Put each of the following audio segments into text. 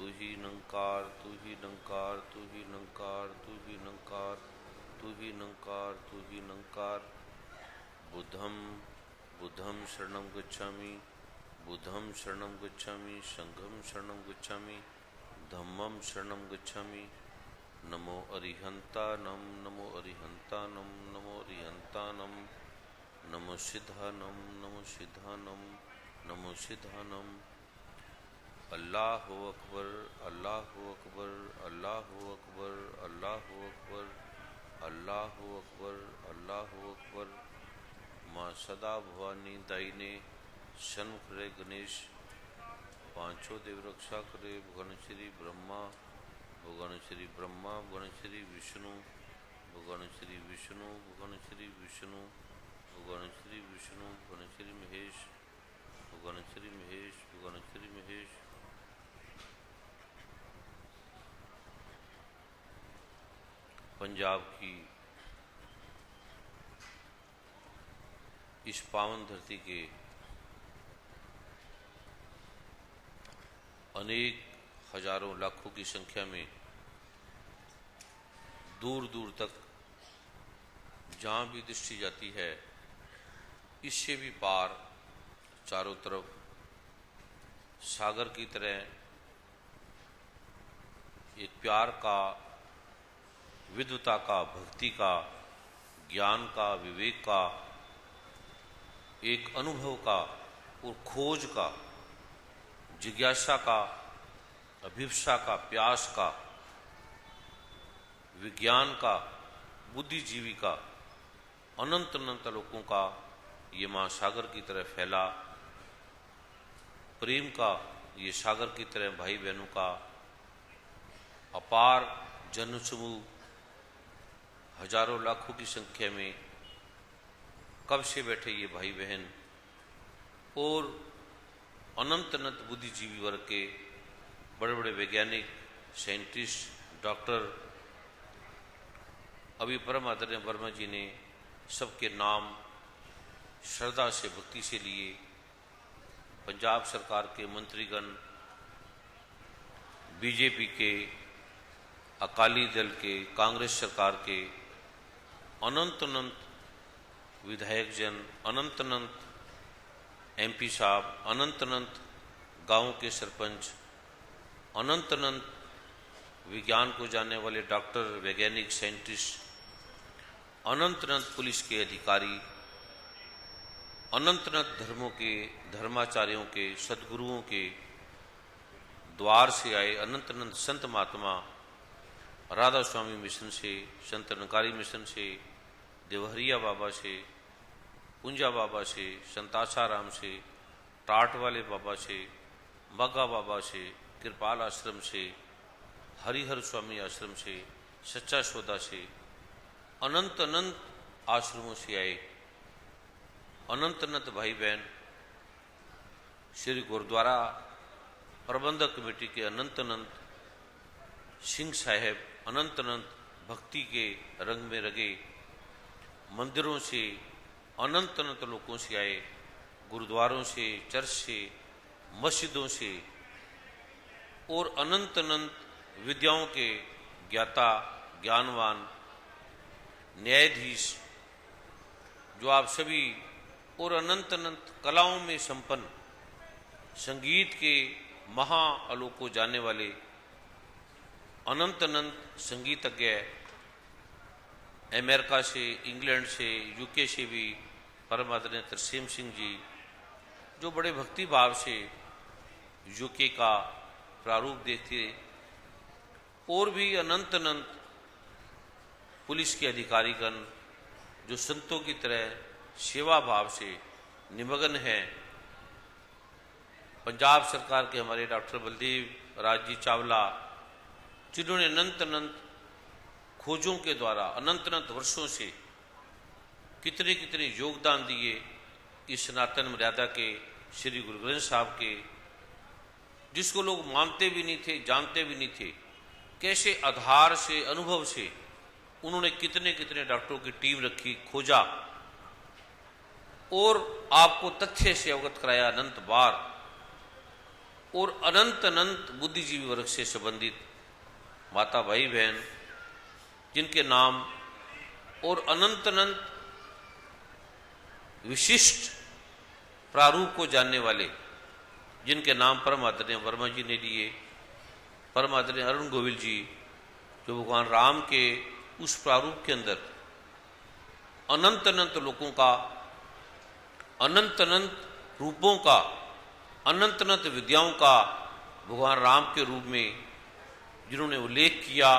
तू ही निरंकार, तू ही निरंकार, तू ही निरंकार, तू ही निरंकार, तू ही निरंकार, तू ही निरंकार। बुद्धं बुद्धं शरणं गच्छामि, बुद्धं शरणं गच्छामि, संघं शरणं गच्छामि, धम्मं शरणं गच्छामि। नमो अरिहंतानम, नमो अरिहंतानम, नमो अरिहंतानम, नमो सिद्धानम, नमो सिद्धानम, नमो सिद्धानम। अल्लाहु अकबर, अल्लाहु अकबर, अल्लाहु अकबर, अल्लाहु अकबर, अल्लाहु अकबर, अल्लाहु अकबर। माँ सदा भवानी दायिने सन्मुख रे गणेश, पांचों देव रक्षा करे। भगवान श्री ब्रह्मा, भगवान श्री ब्रह्मा, भगवान श्री विष्णु, भगवान श्री विष्णु, भगवान श्री विष्णु, भगवान श्री विष्णु, भगवान श्री महेश, भगवान श्री महेश, भगवान श्री महेश। पंजाब की इस पावन धरती के अनेक हजारों लाखों की संख्या में दूर दूर तक जहाँ भी दृष्टि जाती है, इससे भी पार चारों तरफ सागर की तरह एक प्यार का, विद्वता का, भक्ति का, ज्ञान का, विवेक का, एक अनुभव का और खोज का, जिज्ञासा का, अभिप्सा का, प्यास का, विज्ञान का, बुद्धिजीवी का, अनंत अनंत लोगों का ये महासागर की तरह फैला प्रेम का, ये सागर की तरह भाई बहनों का अपार जनसमूह हजारों लाखों की संख्या में कब से बैठे ये भाई बहन और अनंत अनंत बुद्धिजीवी वर्ग के बड़े बड़े वैज्ञानिक, साइंटिस्ट, डॉक्टर। अभी परम आदरणीय वर्मा जी ने सबके नाम श्रद्धा से, भक्ति से लिए। पंजाब सरकार के मंत्रीगण, बीजेपी के, अकाली दल के, कांग्रेस सरकार के अनंत अनंत विधायक जन, अनंत अनंत एमपी साहब, अनंत अनंत गांवों के सरपंच, अनंत अनंत विज्ञान को जानने वाले डॉक्टर, वैज्ञानिक, साइंटिस्ट, अनंत अनंत पुलिस के अधिकारी, अनंत अनंत धर्मों के, धर्माचार्यों के, सद्गुरुओं के द्वार से आए अनंत अनंत संत महात्मा, राधा स्वामी मिशन से, संत निरंकारी मिशन से, देवहरिया बाबा से, पुंजा बाबा से, संत आसाराम से, टाट वाले बाबा से, मग्गा बाबा से, कृपाल आश्रम से, हरिहर स्वामी आश्रम से, सच्चा सौदा से, अनंत अनंत आश्रमों से आए अनंत अनंत भाई बहन, श्री गुरुद्वारा प्रबंधक कमेटी के अनंत अनंत सिंह साहेब, अनंत अनंत भक्ति के रंग में रगे मंदिरों से, अनंत अनंत लोगों से आए, गुरुद्वारों से, चर्च से, मस्जिदों से और अनंत अनंत विद्याओं के ज्ञाता, ज्ञानवान, न्यायाधीश जो आप सभी और अनंत अनंत कलाओं में संपन्न, संगीत के महाआलोक को जानने वाले अनंत अनंत संगीतज्ञ, अमेरिका से, इंग्लैंड से, यूके से भी परम आदरणीय तरसेम सिंह जी जो बड़े भक्ति भाव से यूके का प्रारूप देखते, और भी अनंत अनंत पुलिस के अधिकारीगण जो संतों की तरह सेवा भाव से निमग्न हैं। पंजाब सरकार के हमारे डॉक्टर बलदेव राज जी चावला जिन्होंने अनंत अनंत खोजों के द्वारा अनंत अनंत वर्षों से कितने कितने योगदान दिए इस सनातन मर्यादा के, श्री गुरु ग्रंथ साहब के, जिसको लोग मानते भी नहीं थे, जानते भी नहीं थे। कैसे आधार से, अनुभव से उन्होंने कितने कितने डॉक्टरों की टीम रखी, खोजा और आपको तथ्य से अवगत कराया अनंत बार और अनंत अनंत बुद्धिजीवी वर्ग से संबंधित माता भाई बहन जिनके नाम और अनंत अनंत विशिष्ट प्रारूप को जानने वाले जिनके नाम परम आदरणीय वर्मा जी ने लिए, परम आदरणीय अरुण गोविल जी जो भगवान राम के उस प्रारूप के अंदर अनंत अनंत लोगों का, अनंत अनंत रूपों का, अनंत अनंत विद्याओं का भगवान राम के रूप में जिन्होंने उल्लेख किया,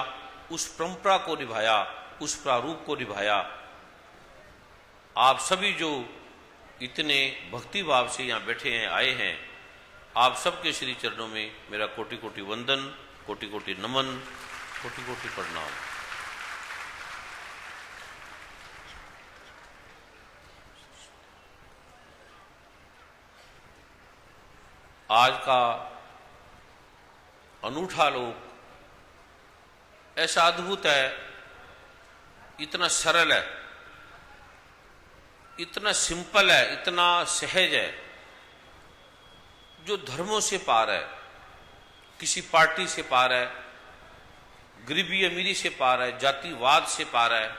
उस परंपरा को निभाया, उस प्रारूप को निभाया। आप सभी जो इतने भक्ति भाव से यहाँ बैठे हैं, आए हैं, आप सबके श्री चरणों में मेरा कोटि कोटि वंदन, कोटि कोटि नमन, कोटि कोटि प्रणाम। आज का अनूठा लोक ऐसा अद्भुत है, इतना सरल है, इतना सिंपल है, इतना सहज है, जो धर्मों से पार है, किसी पार्टी से पार है, गरीबी अमीरी से पार है, जातिवाद से पार है,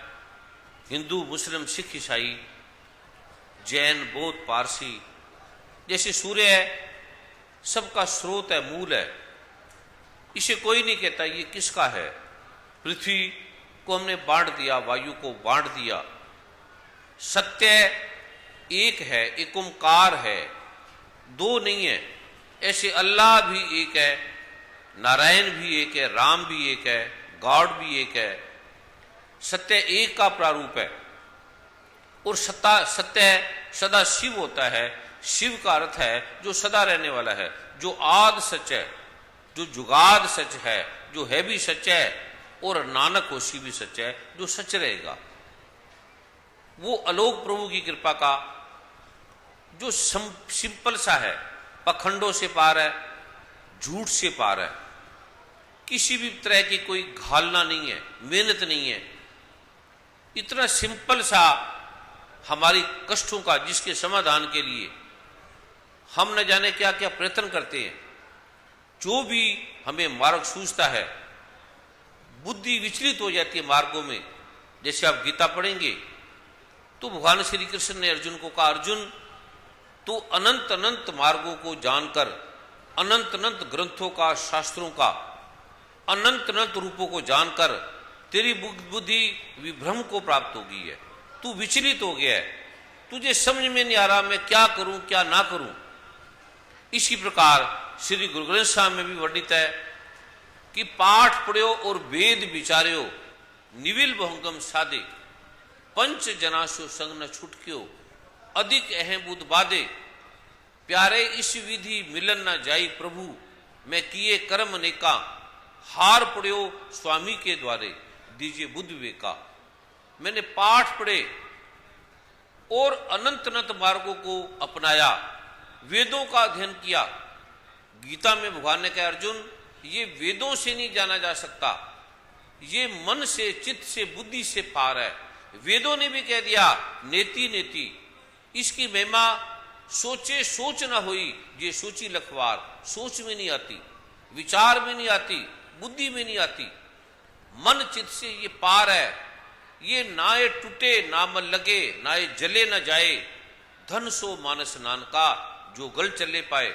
हिंदू मुस्लिम सिख ईसाई जैन बौद्ध पारसी जैसे सूर्य है, सबका स्रोत है, मूल है। इसे कोई नहीं कहता ये किसका है। पृथ्वी को हमने बांट दिया, वायु को बांट दिया। सत्य एक है, एक ओंकार है, दो नहीं है। ऐसे अल्लाह भी एक है, नारायण भी एक है, राम भी एक है, गॉड भी एक है। सत्य एक का प्रारूप है और सत्य सदा शिव होता है। शिव का अर्थ है जो सदा रहने वाला है, जो आद सच है, जो जुगाद सच है, जो है भी सच है और नानक होशी भी सच है, जो सच रहेगा। वो अलोक प्रभु की कृपा का जो सिंपल सा है, पखंडों से पार है, झूठ से पार है, किसी भी तरह की कोई घालना नहीं है, मेहनत नहीं है। इतना सिंपल सा हमारी कष्टों का, जिसके समाधान के लिए हम न जाने क्या क्या प्रयत्न करते हैं। जो भी हमें मार्ग सूझता है, बुद्धि विचलित हो जाती है मार्गों में। जैसे आप गीता पढ़ेंगे तो भगवान श्री कृष्ण ने अर्जुन को कहा, अर्जुन तो अनंत अनंत मार्गों को जानकर, अनंत अनंत ग्रंथों का, शास्त्रों का, अनंत अनंत रूपों को जानकर तेरी बुद्धि विभ्रम को प्राप्त हो गई है, तू विचलित हो गया है, तुझे समझ में नहीं आ रहा मैं क्या करूं क्या ना करूं। इसी प्रकार श्री गुरु ग्रंथ साहब में भी वर्णित है कि पाठ पढ़्यो और वेद विचार्यो, निविल बहुगम साधे, पंच जनासो संग न छुटक्यो, अधिक अहम बुध बाधे, प्यारे इस विधि मिलन न जाई प्रभु, मैं किए कर्म नेका, हार पढ़्यो स्वामी के द्वारे, दीजिए बुद्ध विवेका। मैंने पाठ पढ़े और अनंत अनंत मार्गों को अपनाया, वेदों का अध्ययन किया। गीता में भगवान ने कहा, अर्जुन ये वेदों से नहीं जाना जा सकता, ये मन से, चित्त से, बुद्धि से पार है। वेदों ने भी कह दिया नेति नेति, इसकी महिमा सोचे सोच ना हुई, ये सोची लखवार, सोच में नहीं आती, विचार में नहीं आती, बुद्धि में नहीं आती। मन चित्त से ये पार है। ये ना ये टूटे ना मन लगे, ना ये जले न जाए, धन सो मानस नानका, जो गल चले पाए।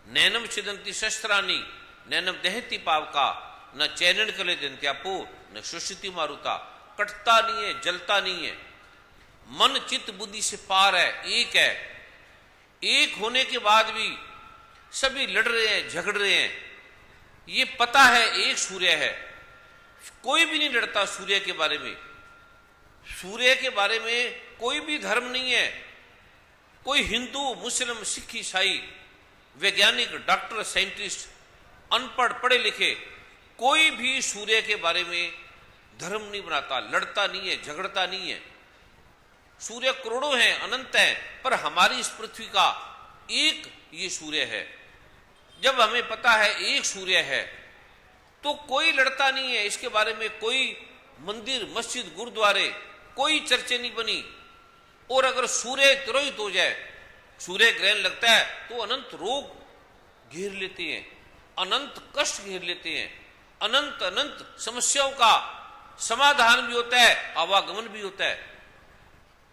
नैनम छिदंती शस्त्रानी, नैनम दहती पावका, न चैनन कले दंत्यापो, न सुश्रुति मारुता। कटता नहीं है, जलता नहीं है। मन चित्त बुद्धि से पार है, एक है। एक होने के बाद भी सभी लड़ रहे हैं, झगड़ रहे हैं। ये पता है एक सूर्य है, कोई भी नहीं लड़ता सूर्य के बारे में। सूर्य के बारे में कोई भी धर्म नहीं है। कोई हिंदू मुस्लिम सिख ईसाई, वैज्ञानिक, डॉक्टर, साइंटिस्ट, अनपढ़ पढ़े लिखे, कोई भी सूर्य के बारे में धर्म नहीं बनाता, लड़ता नहीं है, झगड़ता नहीं है। सूर्य करोड़ों हैं, अनंत हैं, पर हमारी इस पृथ्वी का एक ये सूर्य है। जब हमें पता है एक सूर्य है तो कोई लड़ता नहीं है। इसके बारे में कोई मंदिर, मस्जिद, गुरुद्वारे, कोई चर्चा नहीं बनी। और अगर सूर्य तिरोहित हो जाए, सूर्य ग्रहण लगता है तो अनंत रोग घेर लेते हैं, अनंत कष्ट घेर लेते हैं, अनंत अनंत समस्याओं का समाधान भी होता है, आवागमन भी होता है।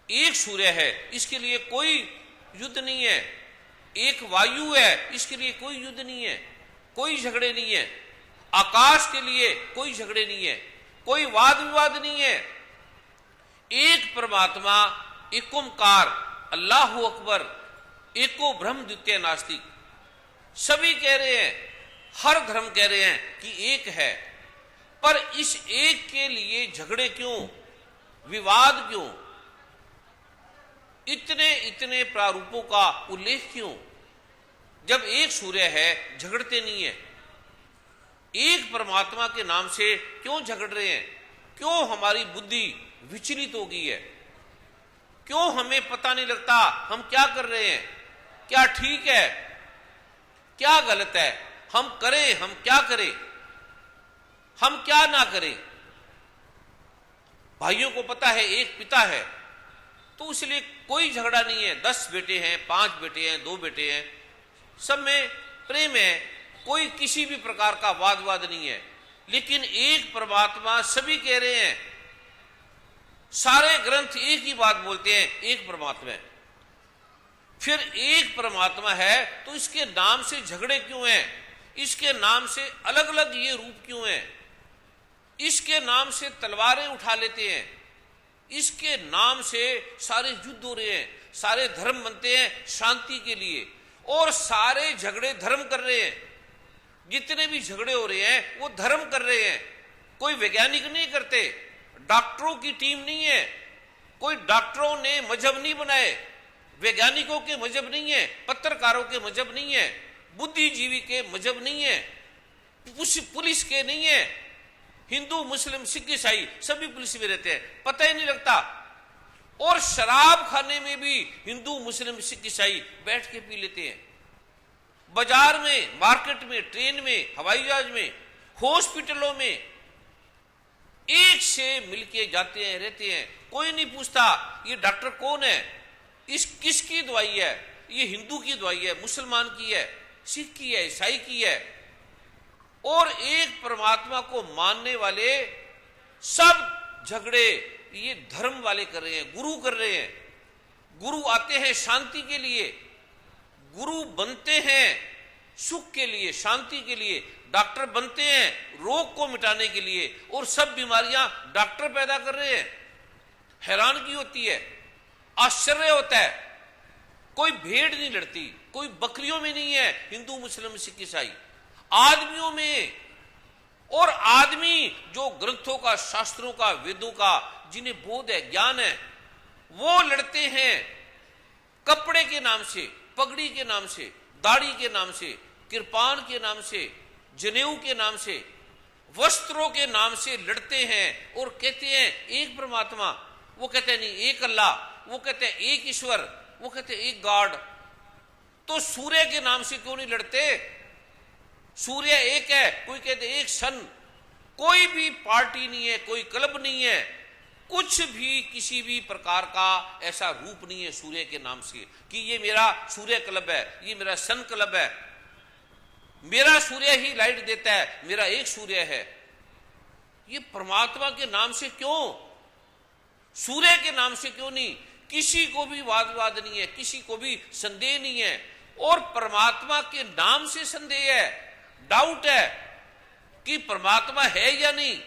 एक सूर्य है, इसके लिए कोई युद्ध नहीं है। एक वायु है, इसके लिए कोई युद्ध नहीं है, कोई झगड़े नहीं है। आकाश के लिए कोई झगड़े नहीं है, कोई वाद विवाद नहीं है। एक परमात्मा, एक ओंकार, अल्लाहु अकबर, एको ब्रह्म द्वितीय नास्तिक, सभी कह रहे हैं, हर धर्म कह रहे हैं कि एक है। पर इस एक के लिए झगड़े क्यों, विवाद क्यों, इतने इतने प्रारूपों का उल्लेख क्यों? जब एक सूर्य है, झगड़ते नहीं है। एक परमात्मा के नाम से क्यों झगड़ रहे हैं? क्यों हमारी बुद्धि विचलित हो गई है? क्यों हमें पता नहीं लगता हम क्या कर रहे हैं, क्या ठीक है, क्या गलत है, हम करें, हम क्या करें, हम क्या ना करें? भाइयों को पता है एक पिता है, तो इसलिए कोई झगड़ा नहीं है। 10 बेटे हैं, 5 बेटे हैं, 2 बेटे हैं, सब में प्रेम है, कोई किसी भी प्रकार का वाद वाद नहीं है। लेकिन एक परमात्मा, सभी कह रहे हैं, सारे ग्रंथ एक ही बात बोलते हैं, एक परमात्मा है। फिर एक परमात्मा है तो इसके नाम से झगड़े क्यों हैं? इसके नाम से अलग अलग ये रूप क्यों हैं? इसके नाम से तलवारें उठा लेते हैं, इसके नाम से सारे युद्ध हो रहे हैं, सारे धर्म बनते हैं शांति के लिए, और सारे झगड़े धर्म कर रहे हैं। जितने भी झगड़े हो रहे हैं वो धर्म कर रहे हैं, कोई वैज्ञानिक नहीं करते, डॉक्टरों की टीम नहीं है, कोई डॉक्टरों ने मजहब नहीं बनाए, वैज्ञानिकों के मजहब नहीं है, पत्रकारों के मजहब नहीं है, बुद्धिजीवी के मजहब नहीं है, पुलिस के नहीं है। हिंदू मुस्लिम सिख ईसाई सभी पुलिस में रहते हैं, पता ही नहीं लगता। और शराब खाने में भी हिंदू मुस्लिम सिख ईसाई बैठ के पी लेते हैं। बाजार में, मार्केट में, ट्रेन में, हवाई जहाज में, हॉस्पिटलों में एक से मिलके जाते हैं, रहते हैं। कोई नहीं पूछता ये डॉक्टर कौन है, इस किसकी दवाई है, ये हिंदू की दवाई है, मुसलमान की है, सिख की है, ईसाई की है। और एक परमात्मा को मानने वाले सब झगड़े ये धर्म वाले कर रहे हैं, गुरु कर रहे हैं। गुरु आते हैं शांति के लिए, गुरु बनते हैं सुख के लिए, शांति के लिए, डॉक्टर बनते हैं रोग को मिटाने के लिए, और सब बीमारियां डॉक्टर पैदा कर रहे हैं। हैरानगी होती है, आश्चर्य होता है। कोई भेड़ नहीं लड़ती, कोई बकरियों में नहीं है हिंदू मुस्लिम सिख ईसाई, आदमियों में। और आदमी जो ग्रंथों का, शास्त्रों का, वेदों का जिन्हें बोध है, ज्ञान है, वो लड़ते हैं कपड़े के नाम से, पगड़ी के नाम से, दाढ़ी के नाम से, कृपान के नाम से, जनेऊ के नाम से, वस्त्रों के नाम से लड़ते हैं और कहते हैं एक परमात्मा। वो कहते हैं नहीं एक अल्लाह, वो कहते हैं एक ईश्वर, वो कहते हैं एक गॉड। तो सूर्य के नाम से क्यों नहीं लड़ते? सूर्य एक है, कोई कहते एक सन। कोई भी पार्टी नहीं है, कोई क्लब नहीं है, कुछ भी किसी भी प्रकार का ऐसा रूप नहीं है सूर्य के नाम से कि ये मेरा सूर्य क्लब है, ये मेरा सन क्लब है, मेरा सूर्य ही लाइट देता है, मेरा एक सूर्य है। ये परमात्मा के नाम से क्यों, सूर्य के नाम से क्यों नहीं? किसी को भी वाद विवाद नहीं है, किसी को भी संदेह नहीं है। और परमात्मा के नाम से संदेह है, डाउट है कि परमात्मा है या नहीं,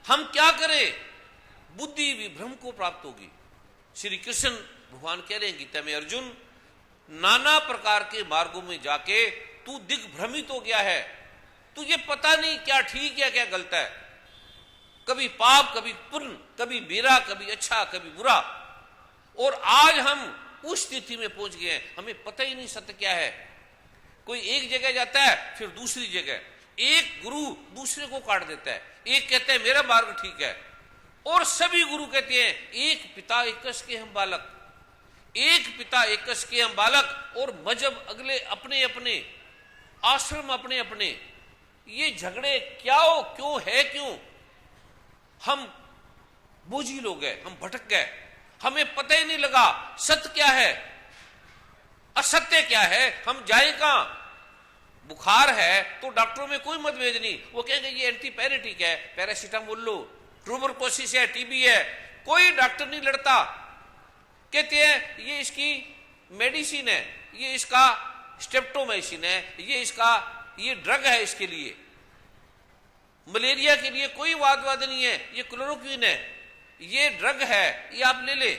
हम क्या करें? बुद्धि विभ्रम को प्राप्त होगी। श्री कृष्ण भगवान कह रहे हैं गीता में, अर्जुन नाना प्रकार के मार्गों में जाके तू दिग्भ्रमित हो गया है, तुझे पता नहीं क्या ठीक है क्या गलत है, कभी पाप कभी पुण्य, कभी मेरा कभी अच्छा कभी बुरा। और आज हम उस स्थिति में पहुंच गए हैं, हमें पता ही नहीं सत्य क्या है। कोई एक जगह जाता है फिर दूसरी जगह, एक गुरु दूसरे को काट देता है, एक कहता है मेरा मार्ग ठीक है, और सभी गुरु कहते हैं एक पिता एकस के हम बालक, एक पिता एकस के हम बालक, और मजहब अगले अपने अपने, आश्रम अपने अपने। ये झगड़े क्या हो, क्यों है, क्यों? हम बोझी लोग हैं, हम भटक गए, हमें पता ही नहीं लगा सत्य क्या है, असत्य क्या है, हम जाए कहां? बुखार है तो डॉक्टरों में कोई मतभेद नहीं, वो कहेंगे ये एंटीपायरेटिक है, पैरासीटामोल लो। ट्यूबरकुलोसिस है, टीबी है, कोई डॉक्टर नहीं लड़ता, कहते हैं ये इसकी मेडिसिन है, ये इसका स्ट्रेप्टोमाइसिन है, ये ड्रग है इसके लिए। मलेरिया के लिए कोई वाद नहीं है, ये क्लोरोक्विन है, ये ड्रग है, ये आप ले ले,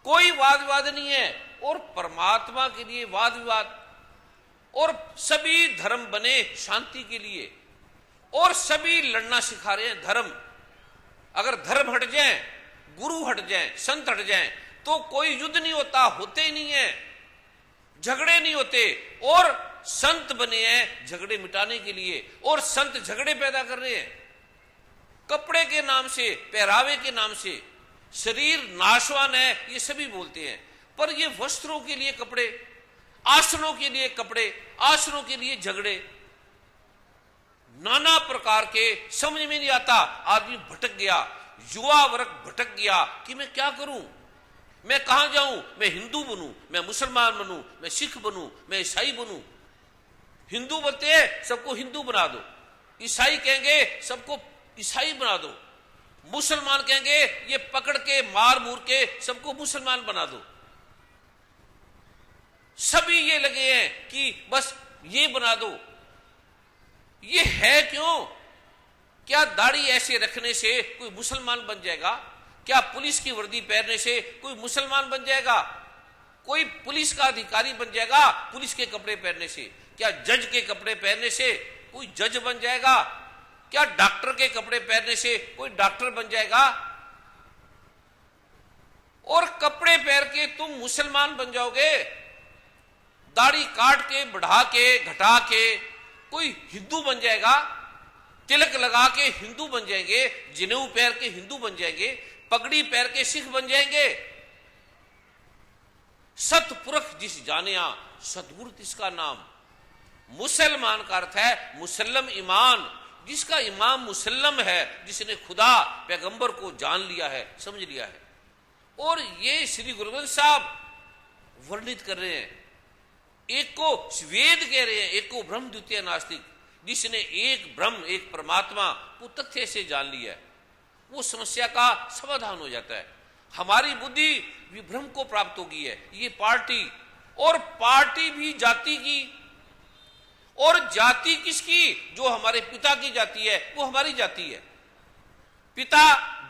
कोई वाद नहीं है। और परमात्मा के लिए वाद विवाद, और सभी धर्म बने शांति के लिए, और सभी लड़ना सिखा रहे हैं धर्म। अगर धर्म हट जाए, गुरु हट जाए, संत हट जाए, तो कोई युद्ध नहीं होता, होते ही नहीं है, झगड़े नहीं होते। और संत बने हैं झगड़े मिटाने के लिए, और संत झगड़े पैदा कर रहे हैं कपड़े के नाम से, पहरावे के नाम से। शरीर नाशवान है ये सभी बोलते हैं, पर ये वस्त्रों के लिए कपड़े, आसनों के लिए कपड़े, आसनों के लिए झगड़े, नाना प्रकार के, समझ में नहीं आता। आदमी भटक गया, युवा वर्ग भटक गया कि मैं क्या करूं, मैं कहां जाऊं, मैं हिंदू बनूं, मैं मुसलमान बनूं, मैं सिख बनूं, मैं ईसाई बनूं। हिंदू बोलते हैं सबको हिंदू बना दो, ईसाई कहेंगे सबको ईसाई बना दो, मुसलमान कहेंगे ये पकड़ के मार मूर के सबको मुसलमान बना दो। सभी ये लगे हैं कि बस ये बना दो। ये है क्यों? क्या दाढ़ी ऐसे रखने से कोई मुसलमान बन जाएगा? क्या पुलिस की वर्दी पहनने से कोई मुसलमान बन जाएगा? कोई पुलिस का अधिकारी बन जाएगा पुलिस के कपड़े पहनने से? क्या जज के कपड़े पहनने से कोई जज बन जाएगा? क्या डॉक्टर के कपड़े पहनने से कोई डॉक्टर बन जाएगा? और कपड़े पहन के तुम मुसलमान बन जाओगे? दाढ़ी काट के, बढ़ा के, घटा के कोई हिंदू बन जाएगा? तिलक लगा के हिंदू बन जाएंगे, जनेऊ पहन के हिंदू बन जाएंगे, पगड़ी पहन के सिख बन जाएंगे। सतपुरख जिस जानिया सतगुरु तिसका नाम। मुसलमान का अर्थ है मुसल्लम ईमान, जिसका ईमान मुसल्लम है, जिसने खुदा पैगंबर को जान लिया है, समझ लिया है। और ये श्री गुरु ग्रंथ साहब वर्णित कर रहे हैं, एक को वेद कह रहे हैं, एक को ब्रह्म द्वितीय नास्तिक, जिसने एक ब्रह्म एक परमात्मा को तथ्य से जान लिया है, वो समस्या का समाधान हो जाता है। हमारी बुद्धि विभ्रम को प्राप्त होगी है। ये पार्टी, और पार्टी भी जाति की, और जाति किसकी? जो हमारे पिता की जाति है वो हमारी जाति है। पिता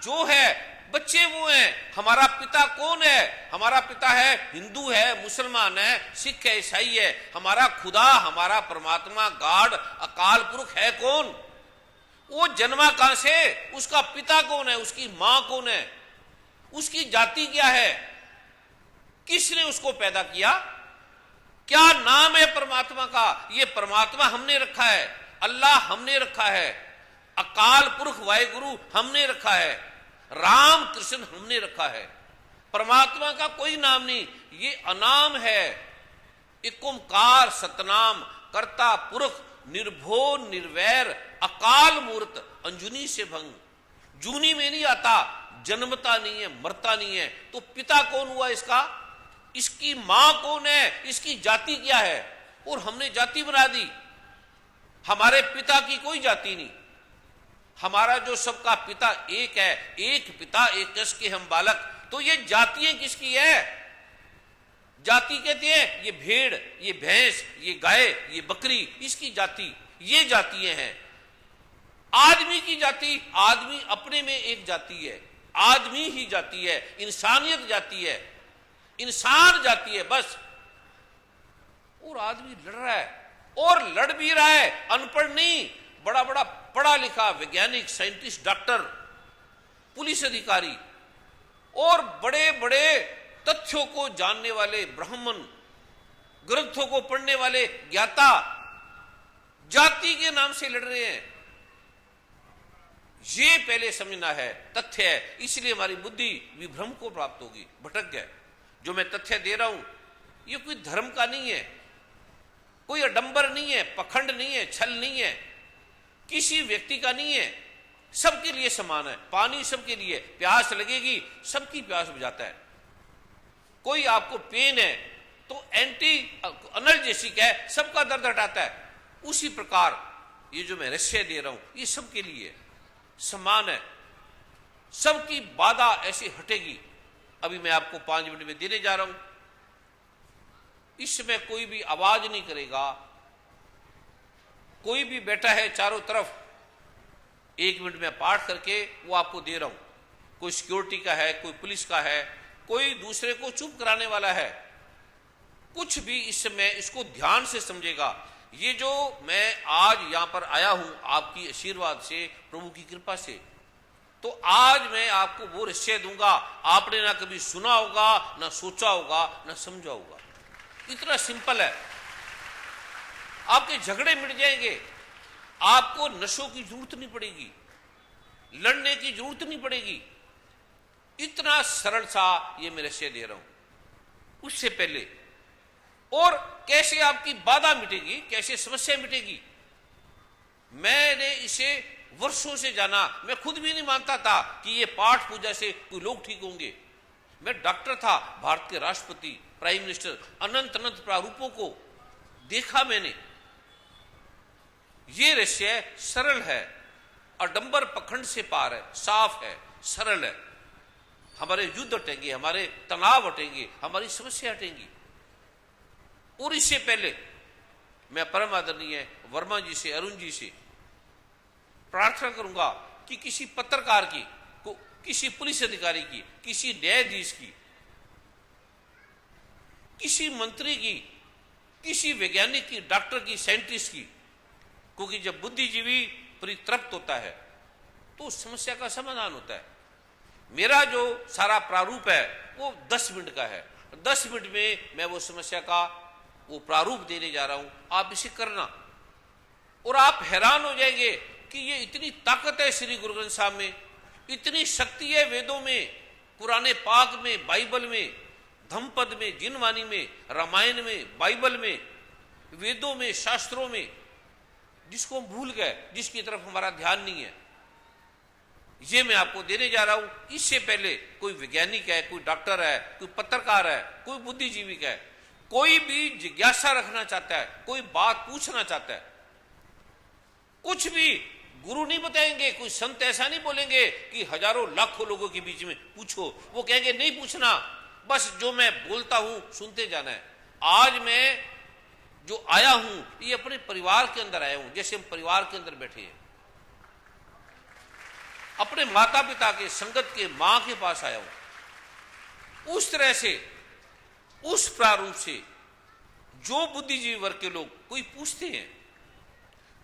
जो है, बच्चे वो हैं। हमारा पिता कौन है? हमारा पिता है हिंदू है, मुसलमान है, सिख है, ईसाई है। हमारा खुदा, हमारा परमात्मा, गॉड, अकाल पुरुष है कौन? वो जन्मा कहां से? उसका पिता कौन है? उसकी मां कौन है? उसकी जाति क्या है? किसने उसको पैदा किया? क्या नाम है परमात्मा का? ये परमात्मा हमने रखा है, अल्लाह हमने रखा है, अकाल पुरुष वाहिगुरु हमने रखा है, राम कृष्ण हमने रखा है। परमात्मा का कोई नाम नहीं, ये अनाम है। एक ओंकार सतनाम, कर्ता पुरुष, निर्भो निर्वैर, अकाल मूर्त, अंजुनी से भंग। जूनी में नहीं आता, जन्मता नहीं है, मरता नहीं है। तो पिता कौन हुआ इसका? इसकी मां कौन है? इसकी जाति क्या है? और हमने जाति बना दी। हमारे पिता की कोई जाति नहीं। हमारा जो सबका पिता एक है, एक पिता एक कस के हम बालक। तो ये जातियां किसकी है? जाति कहते हैं ये भेड़, ये भैंस, ये गाय, ये बकरी, इसकी जाति। ये जातियां हैं। आदमी की जाति, आदमी अपने में एक जाति है, आदमी ही जाति है, इंसानियत जाति है, इंसान जाति है बस। और आदमी लड़ रहा है, और लड़ भी रहा है, अनपढ़ नहीं, बड़ा बड़ा पढ़ा लिखा वैज्ञानिक, साइंटिस्ट, डॉक्टर, पुलिस अधिकारी, और बड़े बड़े तथ्यों को जानने वाले ब्राह्मण, ग्रंथों को पढ़ने वाले ज्ञाता, जाति के नाम से लड़ रहे हैं। ये पहले समझना है, तथ्य है। इसलिए हमारी बुद्धि विभ्रम को प्राप्त होगी, भटक गए। जो मैं तथ्य दे रहा हूं ये कोई धर्म का नहीं है, कोई अडंबर नहीं है, पखंड नहीं है, छल नहीं है, किसी व्यक्ति का नहीं है, सबके लिए समान है। पानी सबके लिए, प्यास लगेगी सबकी प्यास बुझाता है। कोई आपको पेन है तो एंटी एनर्जेसिक है, सबका दर्द हटाता है। उसी प्रकार ये जो मैं रहस्य दे रहा हूं ये सबके लिए समान है, सबकी बाधा ऐसे हटेगी। अभी मैं आपको 5 मिनट में देने जा रहा हूं। इसमें कोई भी आवाज नहीं करेगा, कोई भी बैठा है चारों तरफ, 1 मिनट में पाठ करके वो आपको दे रहा हूं। कोई सिक्योरिटी का है, कोई पुलिस का है, कोई दूसरे को चुप कराने वाला है, कुछ भी इस समय इसको ध्यान से समझेगा। ये जो मैं आज यहां पर आया हूं आपकी आशीर्वाद से, प्रभु की कृपा से, तो आज मैं आपको वो रहस्य दूंगा आपने ना कभी सुना होगा, ना सोचा होगा, ना समझा होगा। इतना सिंपल है। आपके झगड़े मिट जाएंगे, आपको नशों की जरूरत नहीं पड़ेगी, लड़ने की जरूरत नहीं पड़ेगी। इतना सरल सा ये मैं रहस्य दे रहा हूं। उससे पहले और कैसे आपकी बाधा मिटेगी, कैसे समस्या मिटेगी, मैंने इसे वर्षों से जाना। मैं खुद भी नहीं मानता था कि ये पाठ पूजा से कोई लोग ठीक होंगे। मैं डॉक्टर था, भारत के राष्ट्रपति, प्राइम मिनिस्टर, अनंत अनंत प्रारूपों को देखा मैंने। ये रहस्य सरल है, अडंबर पखंड से पार है, साफ है, सरल है। हमारे युद्ध हटेंगे, हमारे तनाव हटेंगे, हमारी समस्या हटेंगी। और इससे पहले मैं परम आदरणीय वर्मा जी से, अरुण जी से प्रार्थना करूंगा कि किसी पत्रकार की, किसी पुलिस अधिकारी की, किसी न्यायाधीश की, किसी मंत्री की, किसी वैज्ञानिक की, डॉक्टर की, साइंटिस्ट की, क्योंकि जब बुद्धिजीवी परितृप्त होता है तो उस समस्या का समाधान होता है। मेरा जो सारा प्रारूप है वो 10 मिनट का है। 10 मिनट में मैं वो समस्या का वो प्रारूप देने जा रहा हूं, आप इसे करना। और आप हैरान हो जाएंगे कि ये इतनी ताकत है श्री गुरु ग्रंथ साहब में, इतनी शक्ति है वेदों में, पुराने पाक में, बाइबल में, धम्मपद में, जिनवाणी में, रामायण में, बाइबल में, वेदों में, शास्त्रों में, जिसको हम भूल गए, जिसकी तरफ हमारा ध्यान नहीं है। ये मैं आपको देने जा रहा हूं। इससे पहले कोई वैज्ञानिक है, कोई डॉक्टर है, कोई पत्रकार है, कोई बुद्धिजीवी है, कोई भी जिज्ञासा रखना चाहता है, कोई बात पूछना चाहता है, कुछ भी गुरु नहीं बताएंगे, कोई संत ऐसा नहीं बोलेंगे कि हजारों लाखों लोगों के बीच में पूछो। वो कहेंगे नहीं पूछना, बस जो मैं बोलता हूं सुनते जाना है। आज मैं जो आया हूं ये अपने परिवार के अंदर आया हूं, जैसे हम परिवार के अंदर बैठे हैं, अपने माता पिता के, संगत के, मां के पास आया हूं। उस तरह से, उस प्रारूप से जो बुद्धिजीवी वर्ग के लोग कोई पूछते हैं,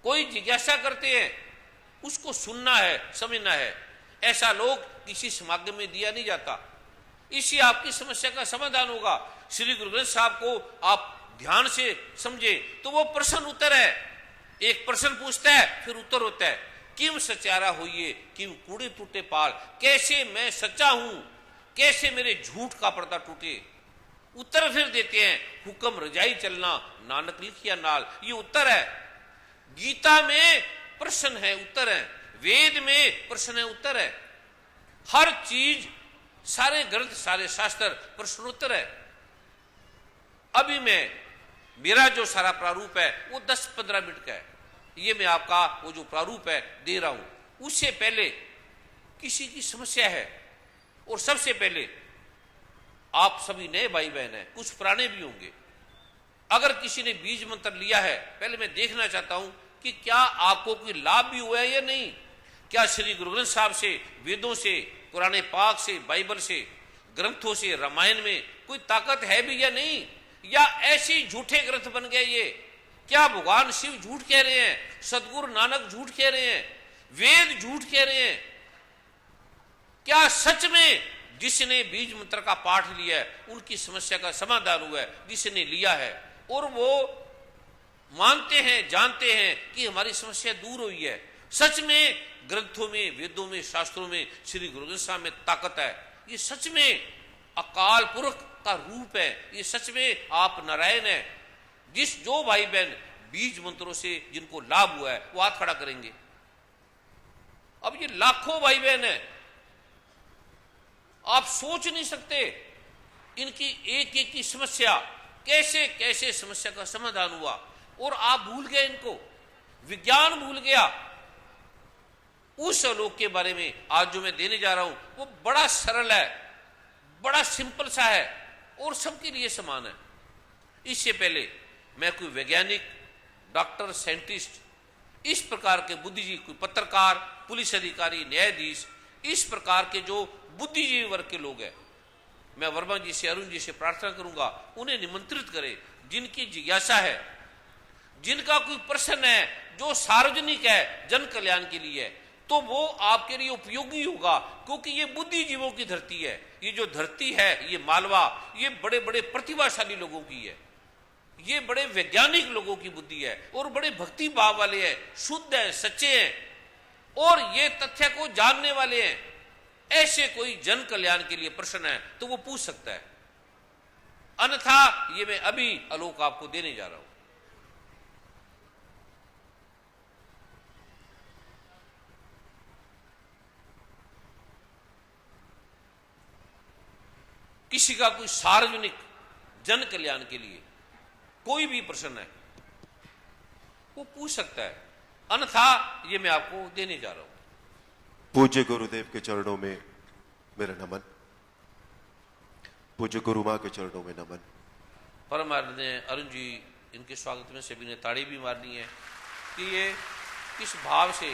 कोई जिज्ञासा करते हैं, उसको सुनना है, समझना है। ऐसा लोग किसी समागम में दिया नहीं जाता। इसी आपकी समस्या का समाधान होगा। श्री गुरु ग्रंथ साहब को आप ध्यान से समझे तो वो प्रश्न उत्तर है। एक प्रश्न पूछता है, फिर उत्तर होता है। किम सचारा होइए, किम कूड़े टूटे पाल, कैसे मैं सच्चा हूं, कैसे मेरे झूठ का पर्दा टूटे। उत्तर फिर देते हैं, हुक्म रजाई चलना, नानक लिखिया नाल। ये उत्तर है। गीता में प्रश्न है, उत्तर है। वेद में प्रश्न है, उत्तर है। हर चीज, सारे ग्रंथ, सारे शास्त्र प्रश्नोत्तर है। अभी मेरा जो सारा प्रारूप है वो 10-15 मिनट का है। ये मैं आपका वो जो प्रारूप है दे रहा हूं। उससे पहले किसी की समस्या है, और सबसे पहले आप सभी नए भाई बहन हैं, कुछ पुराने भी होंगे। अगर किसी ने बीज मंत्र लिया है, पहले मैं देखना चाहता हूं कि क्या आपको कोई लाभ भी हुआ है या नहीं। क्या श्री गुरु ग्रंथ साहब से, वेदों से, पुराने पाक से, बाइबल से, ग्रंथों से, रामायण में कोई ताकत है भी या नहीं, या ऐसे झूठे ग्रंथ बन गए ये। क्या भगवान शिव झूठ कह रहे हैं, सदगुरु नानक झूठ कह रहे हैं, वेद झूठ कह रहे हैं। क्या सच में जिसने बीज मंत्र का पाठ लिया है उनकी समस्या का समाधान हुआ है, जिसने लिया है और वो मानते हैं, जानते हैं कि हमारी समस्या दूर हुई है। सच में ग्रंथों में, वेदों में, शास्त्रों में, श्री गुरु ग्रंथ साहब में ताकत है। ये सच में अकाल पुरख का रूप है। ये सच में आप नारायण है। जो भाई बहन बीज मंत्रों से जिनको लाभ हुआ है वो हाथ खड़ा करेंगे। अब ये लाखों भाई बहन है, आप सोच नहीं सकते इनकी एक एक की समस्या कैसे कैसे समस्या का समाधान हुआ, और आप भूल गए इनको, विज्ञान भूल गया। उस आलोक के बारे में आज जो मैं देने जा रहा हूं वो बड़ा सरल है, बड़ा सिंपल सा है और सबके लिए समान है। इससे पहले मैं कोई वैज्ञानिक, डॉक्टर, साइंटिस्ट, इस प्रकार के बुद्धिजीवी, कोई पत्रकार, पुलिस अधिकारी, न्यायाधीश, इस प्रकार के जो बुद्धिजीवी वर्ग के लोग हैं, मैं वर्मा जी से, अरुण जी से प्रार्थना करूंगा उन्हें निमंत्रित करें, जिनकी जिज्ञासा है, जिनका कोई प्रश्न है जो सार्वजनिक है, जन कल्याण के लिए है, तो वो आपके लिए उपयोगी होगा। क्योंकि ये बुद्धिजीवों की धरती है। ये जो धरती है, ये मालवा, ये बड़े बड़े प्रतिभाशाली लोगों की है, ये बड़े वैज्ञानिक लोगों की बुद्धि है और बड़े भक्ति भाव वाले हैं, शुद्ध हैं, सच्चे हैं और ये तथ्य को जानने वाले हैं। ऐसे कोई जन कल्याण के लिए प्रश्न है तो वो पूछ सकता है, अन्यथा ये मैं अभी आलोक आपको देने जा रहा हूं। किसी का कोई सार्वजनिक जन कल्याण के लिए कोई भी प्रश्न है वो पूछ सकता है, अन्यथा ये मैं आपको देने जा रहा हूं। पूज्य गुरुदेव के चरणों में मेरा नमन, पूज्य गुरु मां के चरणों में नमन। परम आदरणीय अरुण जी, इनके स्वागत में सभी ने ताड़ी भी मारनी है कि ये किस भाव से,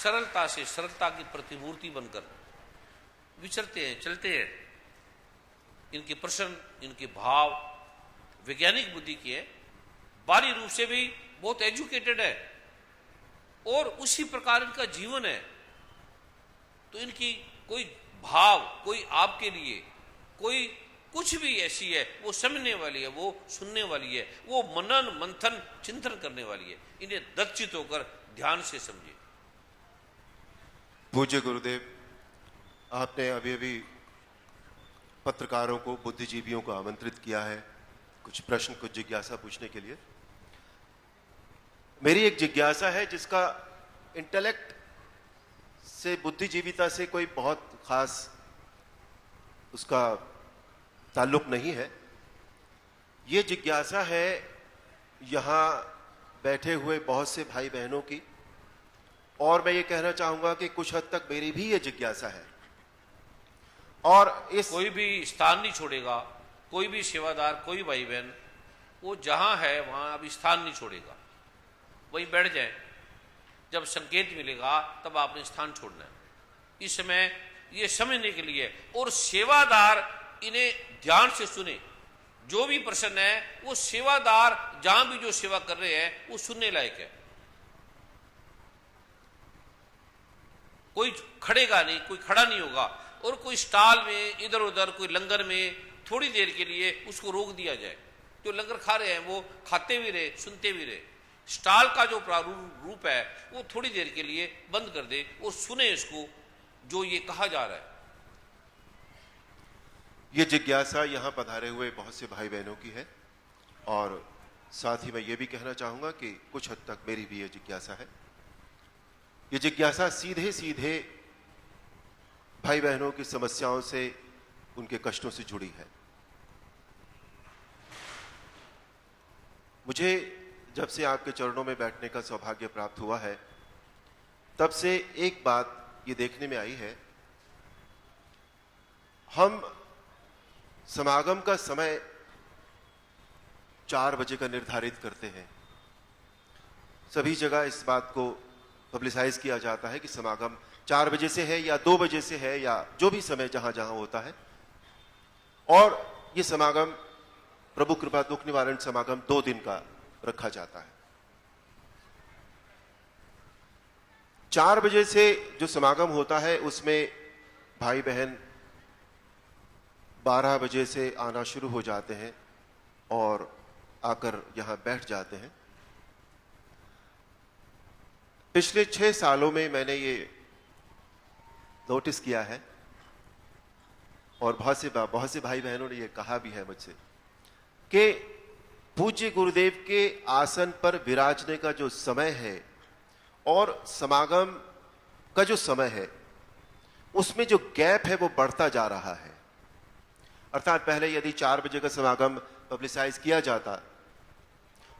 सरलता से, सरलता की प्रतिमूर्ति बनकर विचरते हैं, चलते हैं। इनके प्रश्न, इनके भाव वैज्ञानिक बुद्धि की है, बाहरी रूप से भी बहुत एजुकेटेड है और उसी प्रकार इनका जीवन है। तो इनकी कोई भाव, कोई आपके लिए कोई कुछ भी ऐसी है वो समझने वाली है, वो सुनने वाली है, वो मनन मंथन चिंतन करने वाली है। इन्हें दक्षित होकर ध्यान से समझिए। पूज्य गुरुदेव, आपने अभी अभी पत्रकारों को, बुद्धिजीवियों को आमंत्रित किया है कुछ प्रश्न, कुछ जिज्ञासा पूछने के लिए। मेरी एक जिज्ञासा है जिसका इंटेलेक्ट से, बुद्धिजीविता से कोई बहुत खास उसका ताल्लुक नहीं है। ये जिज्ञासा है यहां बैठे हुए बहुत से भाई बहनों की, और मैं ये कहना चाहूंगा कि कुछ हद तक मेरी भी ये जिज्ञासा है। और इस कोई भी स्थान नहीं छोड़ेगा, कोई भी सेवादार, कोई भाई बहन, वो जहां है वहां अब स्थान नहीं छोड़ेगा, वहीं बैठ जाए। जब संकेत मिलेगा तब आपने स्थान छोड़ना है। इस समय ये समझने के लिए, और सेवादार इन्हें ध्यान से सुने। जो भी प्रश्न है वो सेवादार जहां भी जो सेवा कर रहे हैं वो सुनने लायक है। कोई खड़ेगा नहीं, कोई खड़ा नहीं होगा, और कोई स्टॉल में इधर उधर, कोई लंगर में थोड़ी देर के लिए उसको रोक दिया जाए। जो लंगर खा रहे हैं वो खाते भी रहे, सुनते भी रहे। स्टॉल का जो प्रारूप रूप है वो थोड़ी देर के लिए बंद कर दे और सुने इसको, जो ये कहा जा रहा है। ये जिज्ञासा यहां पधारे हुए बहुत से भाई बहनों की है, और साथ ही मैं ये भी कहना चाहूंगा कि कुछ हद तक मेरी भी ये जिज्ञासा है। ये जिज्ञासा सीधे सीधे भाई बहनों की समस्याओं से, उनके कष्टों से जुड़ी है। मुझे जब से आपके चरणों में बैठने का सौभाग्य प्राप्त हुआ है, तब से एक बात ये देखने में आई है, हम समागम का समय 4 बजे का निर्धारित करते हैं। सभी जगह इस बात को पब्लिसाइज किया जाता है कि समागम 4 बजे से है या 2 बजे से है, या जो भी समय जहां जहां होता है। और ये समागम, प्रभु कृपा दुख निवारण समागम 2 दिन का रखा जाता है। 4 बजे से जो समागम होता है उसमें भाई बहन 12 बजे से आना शुरू हो जाते हैं और आकर यहां बैठ जाते हैं। पिछले 6 सालों में मैंने ये नोटिस किया है, और बहुत से भाई बहनों ने ये कहा भी है मुझसे, कि पूज्य गुरुदेव के आसन पर विराजने का जो समय है और समागम का जो समय है, उसमें जो गैप है वो बढ़ता जा रहा है। अर्थात पहले यदि 4 बजे का समागम पब्लिसाइज किया जाता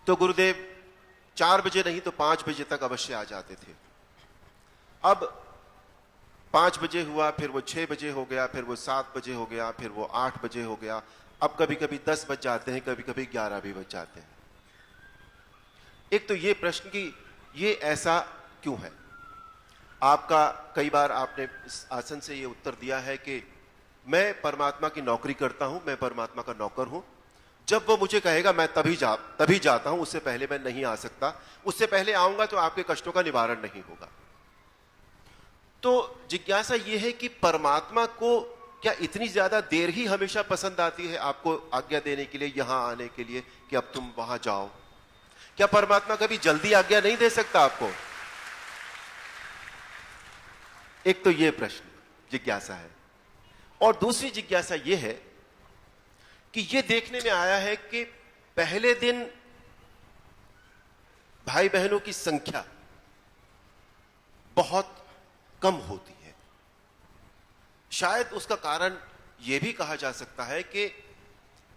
तो गुरुदेव 4 बजे नहीं तो 5 बजे तक अवश्य आ जाते थे। अब 5 बजे हुआ, फिर वो 6 बजे हो गया, फिर वो 7 बजे हो गया, फिर वो 8 बजे हो गया, अब कभी कभी 10 बज जाते हैं, कभी कभी 11 भी बज जाते हैं। एक तो ये प्रश्न कि ये ऐसा क्यों है? आपका कई बार आपने इस आसन से ये उत्तर दिया है कि मैं परमात्मा की नौकरी करता हूं, मैं परमात्मा का नौकर हूं, जब वो मुझे कहेगा मैं तभी जाता हूं, उससे पहले मैं नहीं आ सकता, उससे पहले आऊंगा तो आपके कष्टों का निवारण नहीं होगा। तो जिज्ञासा यह है कि परमात्मा को क्या इतनी ज्यादा देर ही हमेशा पसंद आती है आपको आज्ञा देने के लिए, यहां आने के लिए कि अब तुम वहां जाओ? क्या परमात्मा कभी जल्दी आज्ञा नहीं दे सकता आपको? एक तो यह प्रश्न जिज्ञासा है। और दूसरी जिज्ञासा यह है कि यह देखने में आया है कि पहले दिन भाई बहनों की संख्या बहुत कम होती है। शायद उसका कारण यह भी कहा जा सकता है कि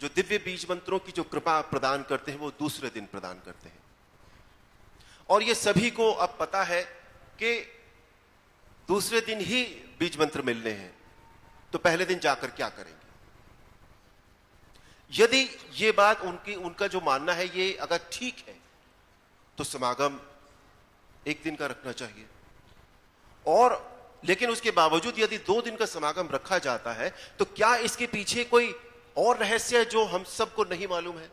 जो दिव्य बीज मंत्रों की जो कृपा प्रदान करते हैं वो दूसरे दिन प्रदान करते हैं, और ये सभी को अब पता है कि दूसरे दिन ही बीज मंत्र मिलने हैं, तो पहले दिन जाकर क्या करेंगे? यदि ये बात उनका जो मानना है ये अगर ठीक है तो समागम एक दिन का रखना चाहिए। और लेकिन उसके बावजूद यदि 2 दिन का समागम रखा जाता है तो क्या इसके पीछे कोई और रहस्य है जो हम सबको नहीं मालूम है?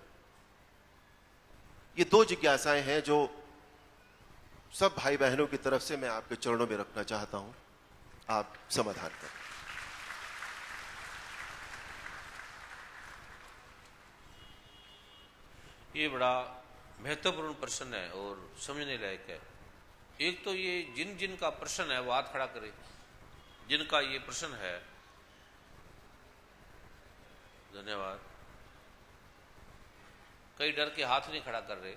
ये 2 जिज्ञासाएं हैं जो सब भाई बहनों की तरफ से मैं आपके चरणों में रखना चाहता हूं, आप समाधान करें। ये बड़ा महत्वपूर्ण प्रश्न है और समझने लायक है। एक तो ये जिन का प्रश्न है वो हाथ खड़ा करे, जिनका ये प्रश्न है। धन्यवाद। कई डर के हाथ नहीं खड़ा कर रहे।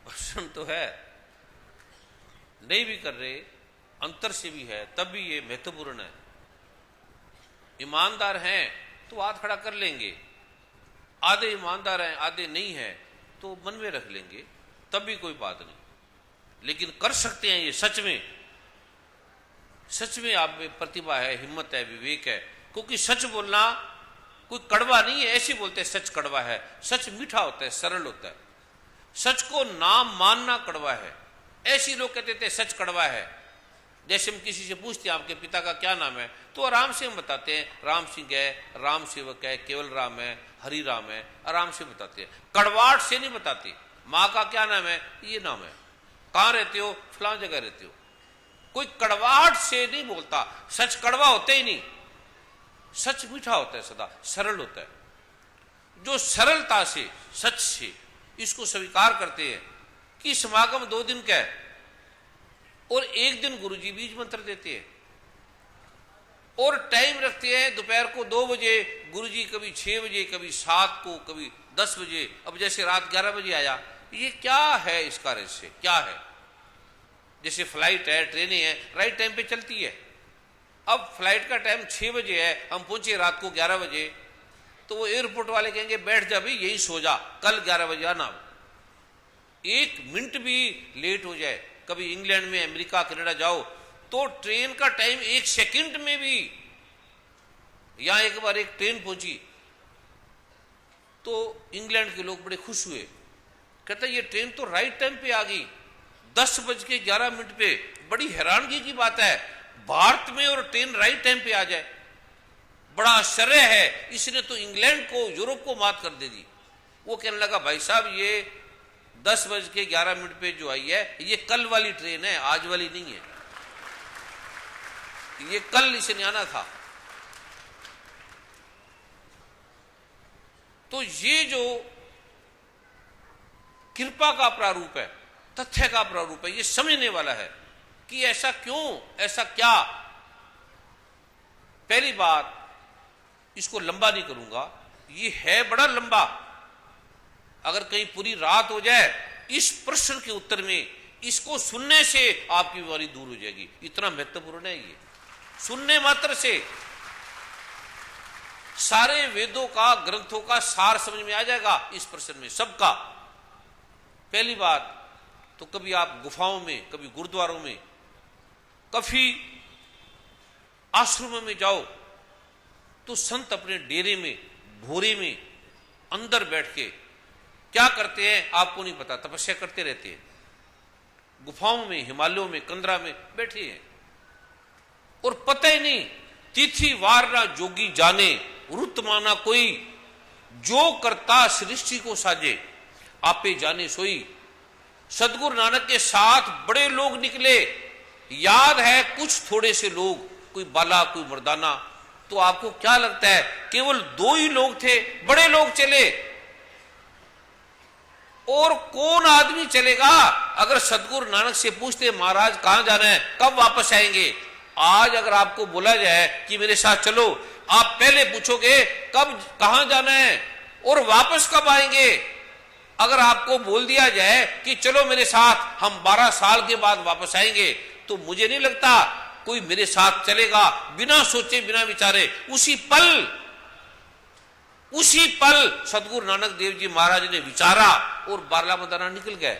प्रश्न तो है, नहीं भी कर रहे, अंतर से भी है, तब भी ये महत्वपूर्ण है। ईमानदार हैं तो हाथ खड़ा कर लेंगे, आधे ईमानदार हैं आधे नहीं हैं तो मन में रख लेंगे, तब भी कोई बात नहीं। लेकिन कर सकते हैं ये सच में आप में प्रतिभा है, हिम्मत है, विवेक है। क्योंकि सच बोलना कोई कड़वा नहीं है, ऐसे बोलते हैं सच कड़वा है। सच मीठा होता है, सरल होता है। सच को नाम मानना कड़वा है। ऐसे लोग कहते थे सच कड़वा है। जैसे हम किसी से पूछते हैं आपके पिता का क्या नाम है, तो आराम से हम बताते हैं राम सिंह है, राम सेवक है, केवल राम है, हरि राम है, आराम से बताते हैं। कड़वाहट से नहीं बताते। माँ का क्या नाम है, ये नाम है। कहाँ रहते हो, फलां जगह रहते हो। कोई कड़वाहट से नहीं बोलता। सच कड़वा होता ही नहीं, सच मीठा होता है, सदा सरल होता है। जो सरलता से सच से इसको स्वीकार करते हैं कि समागम 2 दिन का है और 1 दिन गुरुजी बीज मंत्र देते हैं और टाइम रखते हैं दोपहर को 2 बजे, गुरुजी कभी 6 बजे, कभी 7 को, कभी 10 बजे। अब जैसे रात 11 बजे आया, ये क्या है? इसका रहस्य क्या है? जैसे फ्लाइट है, ट्रेनें हैं, राइट टाइम पे चलती है। अब फ्लाइट का टाइम 6 बजे है, हम पहुंचे रात को 11 बजे, तो वो एयरपोर्ट वाले कहेंगे बैठ जा भाई, यही सो जा, कल 11 बजे आना। 1 मिनट भी लेट हो जाए, कभी इंग्लैंड में, अमेरिका, कनाडा जाओ तो ट्रेन का टाइम 1 सेकंड में भी। यहां एक बार एक ट्रेन पहुंची तो इंग्लैंड के लोग बड़े खुश हुए, कहते ये ट्रेन तो राइट टाइम पे आ गई, 10:11 पे। बड़ी हैरानगी की बात है, भारत में और ट्रेन राइट टाइम पे आ जाए, बड़ा आश्चर्य है। इसने तो इंग्लैंड को, यूरोप को मात कर दे दी। वो कहने लगा भाई साहब ये 10:11 पे जो आई है ये कल वाली ट्रेन है, आज वाली नहीं है। ये कल इसने आना था। तो ये जो कृपा का प्रारूप है, तथ्य का प्रारूप है, ये समझने वाला है कि ऐसा क्यों, ऐसा क्या। पहली बात, इसको लंबा नहीं करूंगा, ये है बड़ा लंबा। अगर कहीं पूरी रात हो जाए इस प्रश्न के उत्तर में, इसको सुनने से आपकी बीमारी दूर हो जाएगी। इतना महत्वपूर्ण है ये। सुनने मात्र से सारे वेदों का, ग्रंथों का सार समझ में आ जाएगा इस प्रश्न में सबका। पहली बात तो कभी आप गुफाओं में, कभी गुरुद्वारों में, कभी आश्रम में जाओ तो संत अपने डेरे में, भोरे में अंदर बैठ के क्या करते हैं आपको नहीं पता, तपस्या करते रहते हैं। गुफाओं में, हिमालयों में, कंदरा में बैठे हैं और पता ही नहीं, तिथि वार ना जोगी जाने, रुत माना कोई, जो करता सृष्टि को साजे, आपे जाने सोई। सदगुरु नानक के साथ बड़े लोग निकले, याद है कुछ थोड़े से लोग, कोई बाला कोई मर्दाना। तो आपको क्या लगता है केवल 2 ही लोग थे, बड़े लोग चले? और कौन आदमी चलेगा? अगर सदगुरु नानक से पूछते महाराज कहां जाना है, कब वापस आएंगे? आज अगर आपको बोला जाए कि मेरे साथ चलो, आप पहले पूछोगे कब, कहां जाना है और वापस कब आएंगे। अगर आपको बोल दिया जाए कि चलो मेरे साथ, हम 12 साल के बाद वापस आएंगे, तो मुझे नहीं लगता कोई मेरे साथ चलेगा बिना सोचे बिना विचारे। उसी पल सदगुरु नानक देव जी महाराज ने विचारा और बारला मदाना निकल गए।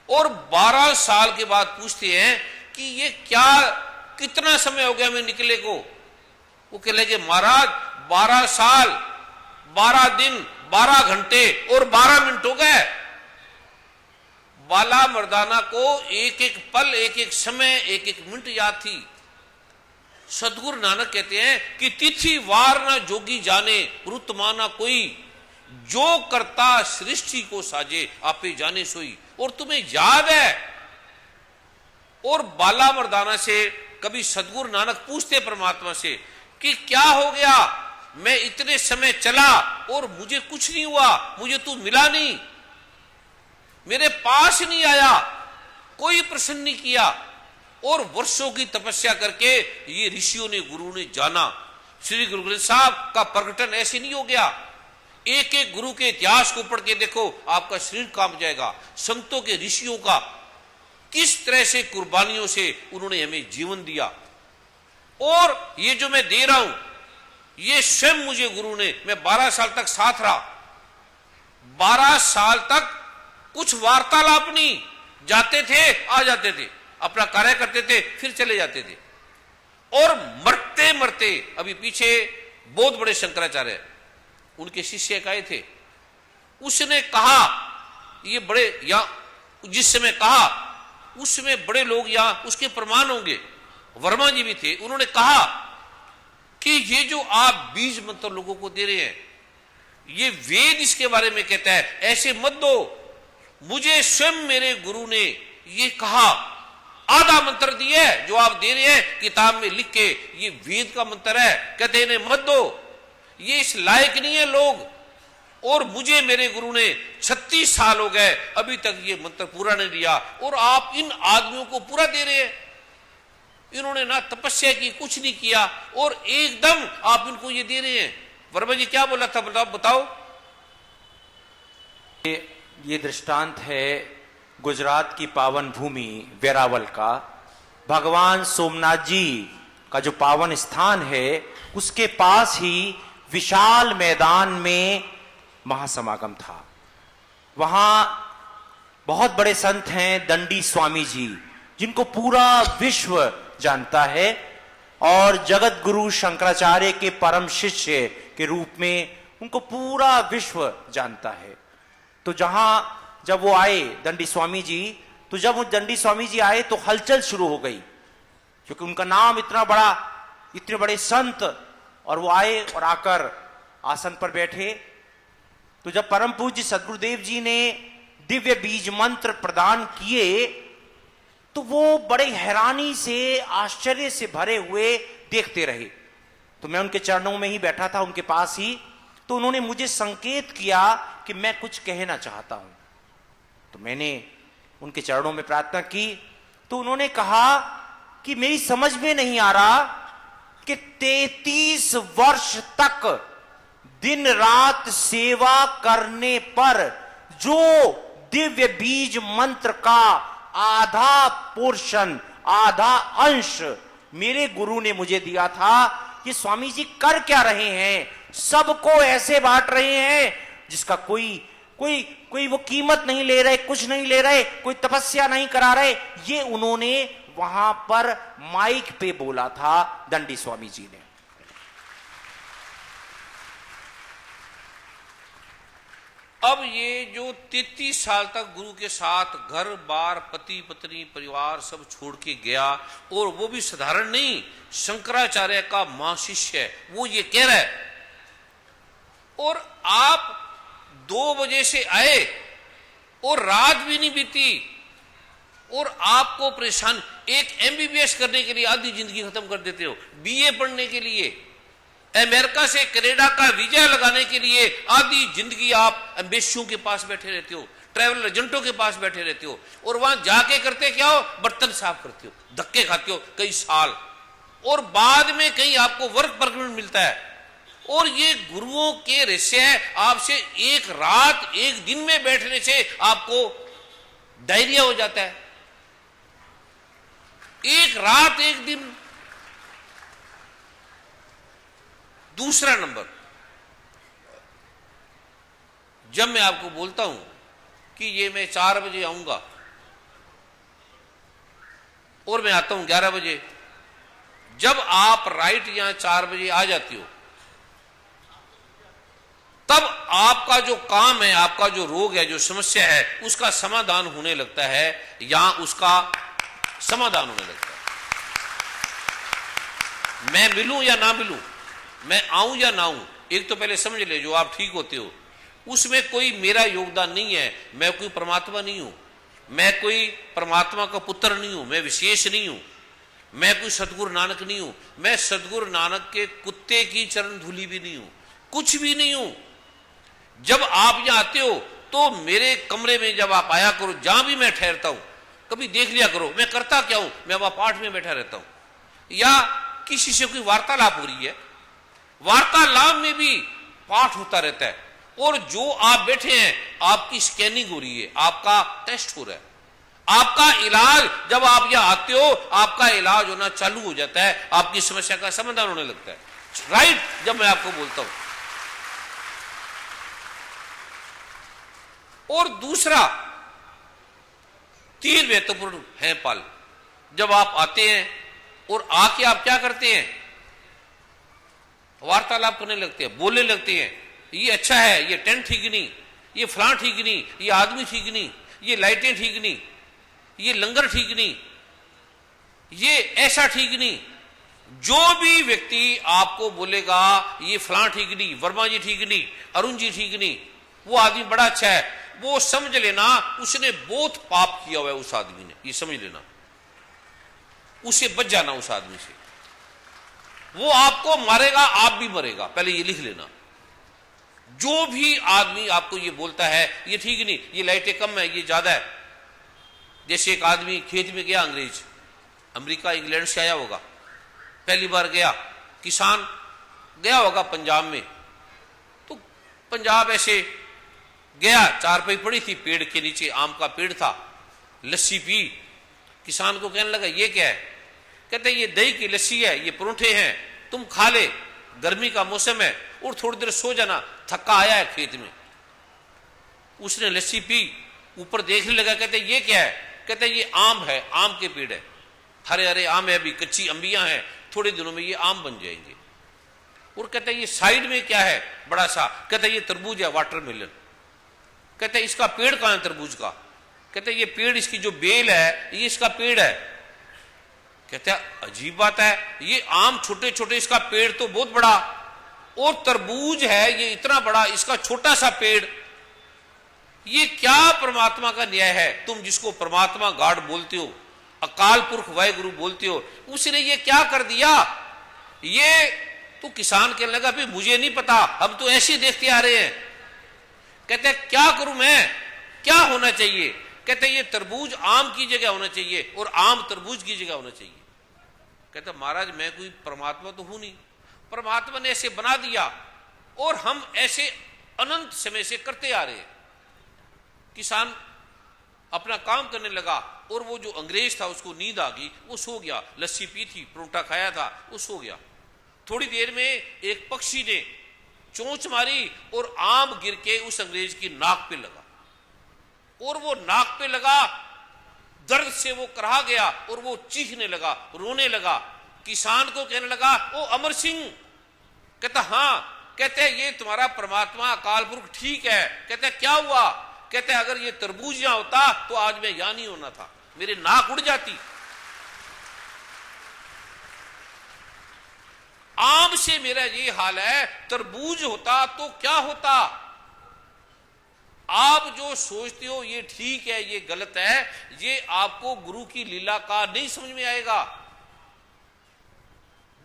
और 12 साल के बाद पूछते हैं कि ये क्या, कितना समय हो गया मैं निकले को? वो कह लगे महाराज 12 साल, 12 दिन, 12 घंटे और 12 मिनट हो गए। बाला मर्दाना को एक एक पल, एक एक समय, एक एक मिनट याद थी। सदगुरु नानक कहते हैं कि तिथि वार ना जोगी जाने, रुत माना कोई, जो करता सृष्टि को साजे, आपे जाने सोई। और तुम्हें याद है, और बाला मर्दाना से कभी सदगुरु नानक पूछते परमात्मा से कि क्या हो गया, मैं इतने समय चला और मुझे कुछ नहीं हुआ, मुझे तू मिला नहीं, मेरे पास नहीं आया, कोई प्रश्न नहीं किया। और वर्षों की तपस्या करके ये ऋषियों ने, गुरु ने जाना। श्री गुरु ग्रंथ साहब का प्रकटन ऐसे नहीं हो गया। एक एक गुरु के इतिहास को पढ़ के देखो, आपका शरीर कांप जाएगा। संतों के, ऋषियों का किस तरह से कुर्बानियों से उन्होंने हमें जीवन दिया। और ये जो मैं दे रहा हूं, ये स्वयं मुझे गुरु ने, मैं 12 साल तक साथ रहा, 12 साल तक कुछ वार्तालाप नहीं, जाते थे आ जाते थे, अपना कार्य करते थे फिर चले जाते थे। और मरते मरते, अभी पीछे बहुत बड़े शंकराचार्य, उनके शिष्य एक आए थे, उसने कहा, ये बड़े यहां जिस समय कहा उसमें बड़े लोग यहां उसके प्रमाण होंगे, वर्मा जी भी थे, उन्होंने कहा कि ये जो आप बीज मंत्र लोगों को दे रहे हैं, ये वेद इसके बारे में कहता है, ऐसे मत दो। मुझे स्वयं मेरे गुरु ने ये कहा, आधा मंत्र दिए जो आप दे रहे हैं किताब में लिख के, ये वेद का मंत्र है, कहते इन्हें मत दो, ये इस लायक नहीं है लोग। और मुझे मेरे गुरु ने 36 साल हो गए, अभी तक ये मंत्र पूरा नहीं दिया, और आप इन आदमियों को पूरा दे रहे हैं। इन्होंने ना तपस्या की, कुछ नहीं किया, और एकदम आप इनको ये दे रहे हैं। वर्मा जी क्या बोला था, बताओ। ये दृष्टांत है गुजरात की पावन भूमि वेरावल का। भगवान सोमनाथ जी का जो पावन स्थान है, उसके पास ही विशाल मैदान में महासमागम था। वहां बहुत बड़े संत हैं दंडी स्वामी जी, जिनको पूरा विश्व जानता है, और जगत गुरु शंकराचार्य के परम शिष्य के रूप में उनको पूरा विश्व जानता है। तो जब वो आए दंडी स्वामी जी, तो जब वो दंडी स्वामी जी आए तो हलचल शुरू हो गई, क्योंकि उनका नाम इतना बड़ा, इतने बड़े संत, और वो आए और आकर आसन पर बैठे। तो जब परम पूज्य सदगुरुदेव जी ने दिव्य बीज मंत्र प्रदान किए, तो वो बड़े हैरानी से, आश्चर्य से भरे हुए देखते रहे। तो मैं उनके चरणों में ही बैठा था, उनके पास ही। तो उन्होंने मुझे संकेत किया कि मैं कुछ कहना चाहता हूं। तो मैंने उनके चरणों में प्रार्थना की। तो उन्होंने कहा कि मेरी समझ में नहीं आ रहा कि 33 वर्ष तक दिन रात सेवा करने पर जो दिव्य बीज मंत्र का आधा पोर्शन, आधा अंश मेरे गुरु ने मुझे दिया था, ये स्वामी जी कर क्या रहे हैं, सबको ऐसे बांट रहे हैं जिसका कोई कोई कोई वो कीमत नहीं ले रहे, कुछ नहीं ले रहे, कोई तपस्या नहीं करा रहे। ये उन्होंने वहां पर माइक पे बोला था दंडी स्वामी जी ने। अब ये जो 33 साल तक गुरु के साथ घर बार पति पत्नी परिवार सब छोड़ के गया, और वो भी साधारण नहीं, शंकराचार्य का महाशिष्य है, वो ये कह रहा है, और आप 2 बजे से आए और रात भी नहीं बीती और आपको परेशान, एक MBBS करने के लिए आधी जिंदगी खत्म कर देते हो, BA पढ़ने के लिए, अमेरिका से कनाडा का वीजा लगाने के लिए आधी जिंदगी आप एम्बेसियों के पास बैठे रहते हो, ट्रैवल एजेंटों के पास बैठे रहते हो, और वहां जाके करते क्या हो, बर्तन साफ करते हो, धक्के खाते हो कई साल, और बाद में कहीं आपको वर्क परमिट मिलता है। और ये गुरुओं के रहस्य है, आपसे एक रात एक दिन में बैठने से आपको डायरिया हो जाता है, एक रात एक दिन। दूसरा नंबर, जब मैं आपको बोलता हूं कि ये मैं 4 बजे आऊंगा और मैं आता हूं 11 बजे, जब आप राइट यहां 4 बजे आ जाती हो, तब आपका जो काम है, आपका जो रोग है, जो समस्या है, उसका समाधान होने लगता है, या उसका समाधान होने लगता है। मैं मिलूं या ना मिलूं, मैं आऊं या ना आऊं, एक तो पहले समझ ले, जो आप ठीक होते हो उसमें कोई मेरा योगदान नहीं है। मैं कोई परमात्मा नहीं हूं, मैं कोई परमात्मा का पुत्र नहीं हूं, मैं विशेष नहीं हूं, मैं कोई सतगुरु नानक नहीं हूं, मैं सतगुरु नानक के कुत्ते की चरण धूली भी नहीं हूं, कुछ भी नहीं हूं। जब आप यहां आते हो तो मेरे कमरे में जब आप आया करो, जहां भी मैं ठहरता हूं, कभी देख लिया करो मैं करता क्या हूं। मैं वहां पाठ में बैठा रहता हूं, या किसी से कोई वार्तालाप हो रही है, वार्तालाप में भी पाठ होता रहता है, और जो आप बैठे हैं आपकी स्कैनिंग हो रही है, आपका टेस्ट हो रहा है, आपका इलाज, जब आप यहां आते हो आपका इलाज होना चालू हो जाता है, आपकी समस्या का समाधान होने लगता है। राइट, जब मैं आपको बोलता हूं। और दूसरा 3 महत्वपूर्ण है पल, जब आप आते हैं और आके आप क्या करते हैं, वार्तालाप करने लगते हैं, बोलने लगते हैं, ये अच्छा है, ये टेंट ठीक नहीं, ये फलां ठीक नहीं, ये आदमी ठीक नहीं, ये लाइटें ठीक नहीं, ये लंगर ठीक नहीं, ये ऐसा ठीक नहीं। जो भी व्यक्ति आपको बोलेगा ये फलां ठीक नहीं, वर्मा जी ठीक नहीं, अरुण जी ठीक नहीं, वो आदमी बड़ा अच्छा है, वो समझ लेना उसने बहुत पाप किया हुआ है उस आदमी ने, ये समझ लेना, उसे बच जाना उस आदमी से, वो आपको मारेगा, आप भी मरेगा, पहले ये लिख लेना। जो भी आदमी आपको ये बोलता है ये ठीक नहीं, ये लाइटें कम है, ये ज्यादा है, जैसे एक आदमी खेत में गया, अंग्रेज अमेरिका इंग्लैंड से आया होगा, पहली बार गया, किसान गया होगा पंजाब में, तो पंजाब ऐसे गया, चारपाई पड़ी थी पेड़ के नीचे, आम का पेड़ था, लस्सी पी, किसान को कहने लगा ये क्या है, कहते ये दही की लस्सी है, ये परोठे हैं, तुम खा ले, गर्मी का मौसम है और थोड़ी देर सो जाना, थका आया है खेत में। उसने लस्सी पी, ऊपर देखने लगा, कहते ये क्या है, कहते ये आम है, आम के पेड़ है, हरे हरे आम है, अभी कच्ची अंबियां हैं, थोड़े दिनों में ये आम बन जाएंगे। और कहते ये साइड में क्या है बड़ा सा, कहते ये तरबूज है, वाटरमेलन। कहते इसका पेड़ कहां है तरबूज का, कहते ये पेड़, इसकी जो बेल है ये इसका पेड़ है। कहते अजीब बात है, ये आम छोटे छोटे, इसका पेड़ तो बहुत बड़ा, और तरबूज है ये इतना बड़ा, इसका छोटा सा पेड़। ये क्या परमात्मा का न्याय है, तुम जिसको परमात्मा गॉड बोलते हो, अकाल पुरख वाहिगुरु बोलते हो, उसने ये क्या कर दिया। ये तो किसान कहने लगा भाई मुझे नहीं पता, हम तो ऐसे देखते आ रहे हैं। कहते क्या करूं मैं, क्या होना चाहिए, कहते ये तरबूज आम की जगह होना चाहिए और आम तरबूज की जगह होना चाहिए। कहते महाराज मैं कोई परमात्मा तो हूं नहीं, परमात्मा ने ऐसे बना दिया और हम ऐसे अनंत समय से करते आ रहे हैं। किसान अपना काम करने लगा और वो जो अंग्रेज था उसको नींद आ गई, वो सो गया, लस्सी पी थी, परोठा खाया था, वो सो गया। थोड़ी देर में एक पक्षी ने चोंच मारी और आम गिर के उस अंग्रेज की नाक पे लगा, और वो नाक पे लगा, दर्द से वो कराह गया और वो चीखने लगा, रोने लगा। किसान को कहने लगा, ओ अमर सिंह, कहता हाँ। कहते हैं ये तुम्हारा परमात्मा अकाल पुरख ठीक है। कहते हैं क्या हुआ? कहते हैं अगर ये तरबूज यहां होता तो आज मैं यहां नहीं होना था, मेरी नाक उड़ जाती। आम से मेरा ये हाल है, तरबूज होता तो क्या होता? आप जो सोचते हो ये ठीक है, ये गलत है, ये आपको गुरु की लीला का नहीं समझ में आएगा।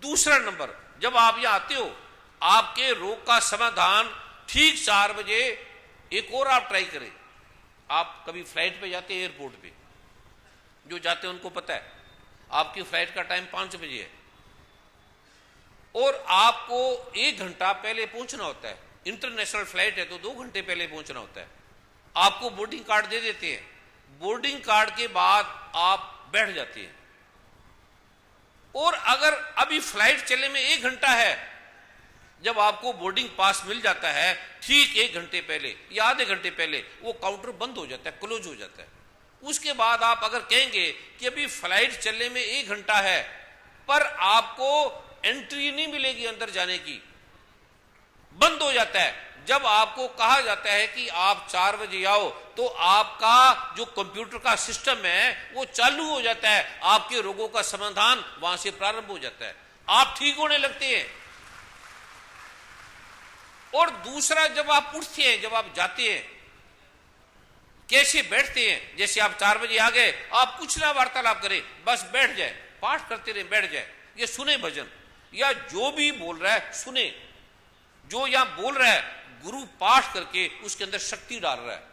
दूसरा नंबर, जब आप यहां आते हो, आपके रोग का समाधान ठीक 4 बजे। एक और आप ट्राई करें, आप कभी फ्लाइट पे जाते हैं, एयरपोर्ट पे जो जाते हैं उनको पता है आपकी फ्लाइट का टाइम 5 बजे है और आपको 1 घंटा पहले पहुंचना होता है। इंटरनेशनल फ्लाइट है तो 2 घंटे पहले पहुंचना होता है। आपको बोर्डिंग कार्ड दे देते हैं, बोर्डिंग कार्ड के बाद आप बैठ जाते हैं, और अगर अभी फ्लाइट चलने में 1 घंटा है, जब आपको बोर्डिंग पास मिल जाता है ठीक 1 घंटे पहले या आधे घंटे पहले वो काउंटर बंद हो जाता है, क्लोज हो जाता है। उसके बाद आप अगर कहेंगे कि अभी फ्लाइट चलने में 1 घंटा है पर आपको एंट्री नहीं मिलेगी अंदर जाने की, बंद हो जाता है। जब आपको कहा जाता है कि आप 4 बजे आओ तो आपका जो कंप्यूटर का सिस्टम है वो चालू हो जाता है, आपके रोगों का समाधान वहां से प्रारंभ हो जाता है, आप ठीक होने लगते हैं। और दूसरा, जब आप उठते हैं, जब आप जाते हैं, कैसे बैठते हैं? जैसे आप 4 बजे आ गए, आप कुछ ना वार्तालाप करें, बस बैठ जाए, पाठ करते रहे, बैठ जाए, ये सुने भजन, या जो भी बोल रहा है सुने। जो यहां बोल रहा है गुरु पाठ करके उसके अंदर शक्ति डाल रहा है,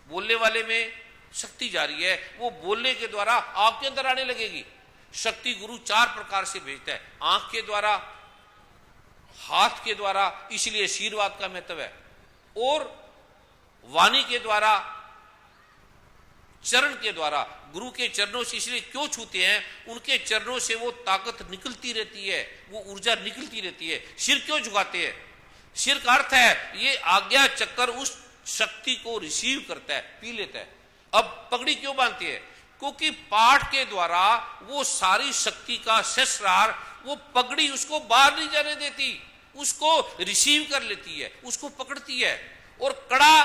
बोलने वाले में शक्ति जा रही है, वो बोलने के द्वारा आपके अंदर आने लगेगी। शक्ति गुरु 4 प्रकार से भेजता है, आंख के द्वारा, हाथ के द्वारा, इसलिए आशीर्वाद का महत्व है, और वाणी के द्वारा, चरण के द्वारा। गुरु के चरणों से इसलिए क्यों छूते हैं? उनके चरणों से वो ताकत निकलती रहती है, वो ऊर्जा निकलती रहती है। सिर क्यों झुकाते हैं? सिर का अर्थ है ये आज्ञा चक्कर उस शक्ति को रिसीव करता है, पी लेता है। अब पगड़ी क्यों बांधते हैं? क्योंकि पाठ के द्वारा वो सारी शक्ति का सहस्रार, वो पगड़ी उसको बाहर नहीं जाने देती, उसको रिसीव कर लेती है, उसको पकड़ती है, और कड़ा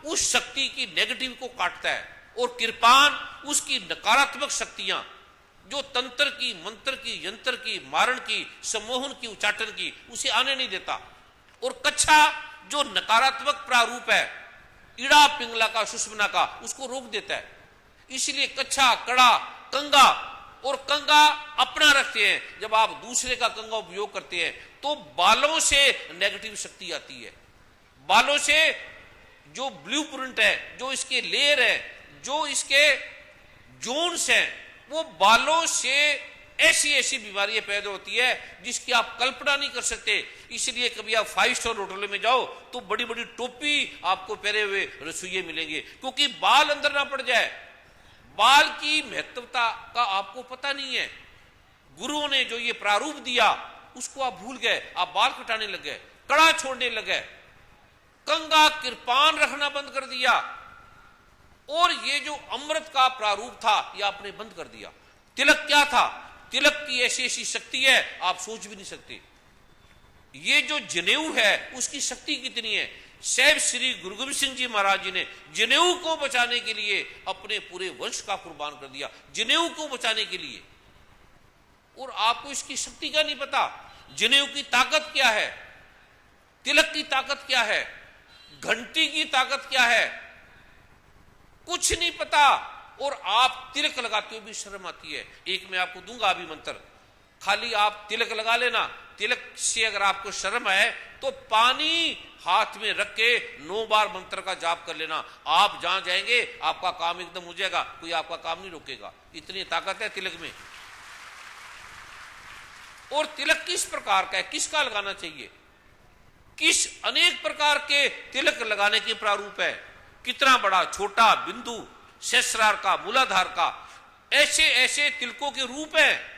उस शक्ति की नेगेटिव को काटता है, और कृपान उसकी नकारात्मक शक्तियां जो तंत्र की, मंत्र की, यंत्र की, मारण की, सम्मोहन की, उच्चाटन की, उसे आने नहीं देता। और कच्छा जो नकारात्मक प्रारूप है, इड़ा पिंगला का, सुषमना का, उसको रोक देता है। इसलिए कच्छा, कड़ा, कंगा, और कंगा अपना रखते हैं। जब आप दूसरे का कंगा उपयोग करते हैं तो बालों से नेगेटिव शक्ति आती है, बालों से जो ब्लूप्रिंट है, जो इसके लेयर है, जो इसके जोन्स हैं, वो बालों से ऐसी ऐसी बीमारियां पैदा होती है जिसकी आप कल्पना नहीं कर सकते। इसलिए कभी आप 5 स्टार होटलों में जाओ तो बड़ी बड़ी टोपी आपको पहने हुए रसोइये मिलेंगे, क्योंकि बाल अंदर ना पड़ जाए। बाल की महत्वता का आपको पता नहीं है। गुरुओं ने जो ये प्रारूप दिया उसको आप भूल गए, आप बाल कटाने लग गए, कड़ा छोड़ने लगे, कंगा कृपान रखना बंद कर दिया, और ये जो अमृत का प्रारूप था ये आपने बंद कर दिया। तिलक क्या था? तिलक की ऐसी ऐसी शक्ति है आप सोच भी नहीं सकते। ये जो जनेऊ है उसकी शक्ति कितनी है। साहिब श्री गुरु गोबिंद सिंह जी महाराज जी ने जनेऊ को बचाने के लिए अपने पूरे वंश का कुर्बान कर दिया, जनेऊ को बचाने के लिए। और आपको इसकी शक्ति का नहीं पता। जनेऊ की ताकत क्या है, तिलक की ताकत क्या है, घंटी की ताकत क्या है, कुछ नहीं पता। और आप तिलक लगाते हुए भी शर्म आती है। एक मैं आपको दूंगा अभी मंत्र, खाली आप तिलक लगा लेना। तिलक से अगर आपको शर्म है तो पानी हाथ में रख के 9 बार मंत्र का जाप कर लेना। आप जहां जाएंगे आपका काम एकदम हो जाएगा, कोई आपका काम नहीं रोकेगा, इतनी ताकत है तिलक में। और तिलक किस प्रकार का है, किसका लगाना चाहिए, किस अनेक प्रकार के तिलक लगाने के प्रारूप है। कितना बड़ा, छोटा, बिंदु, सहस्रार का, मूलाधार का, ऐसे ऐसे तिलकों के रूप हैं।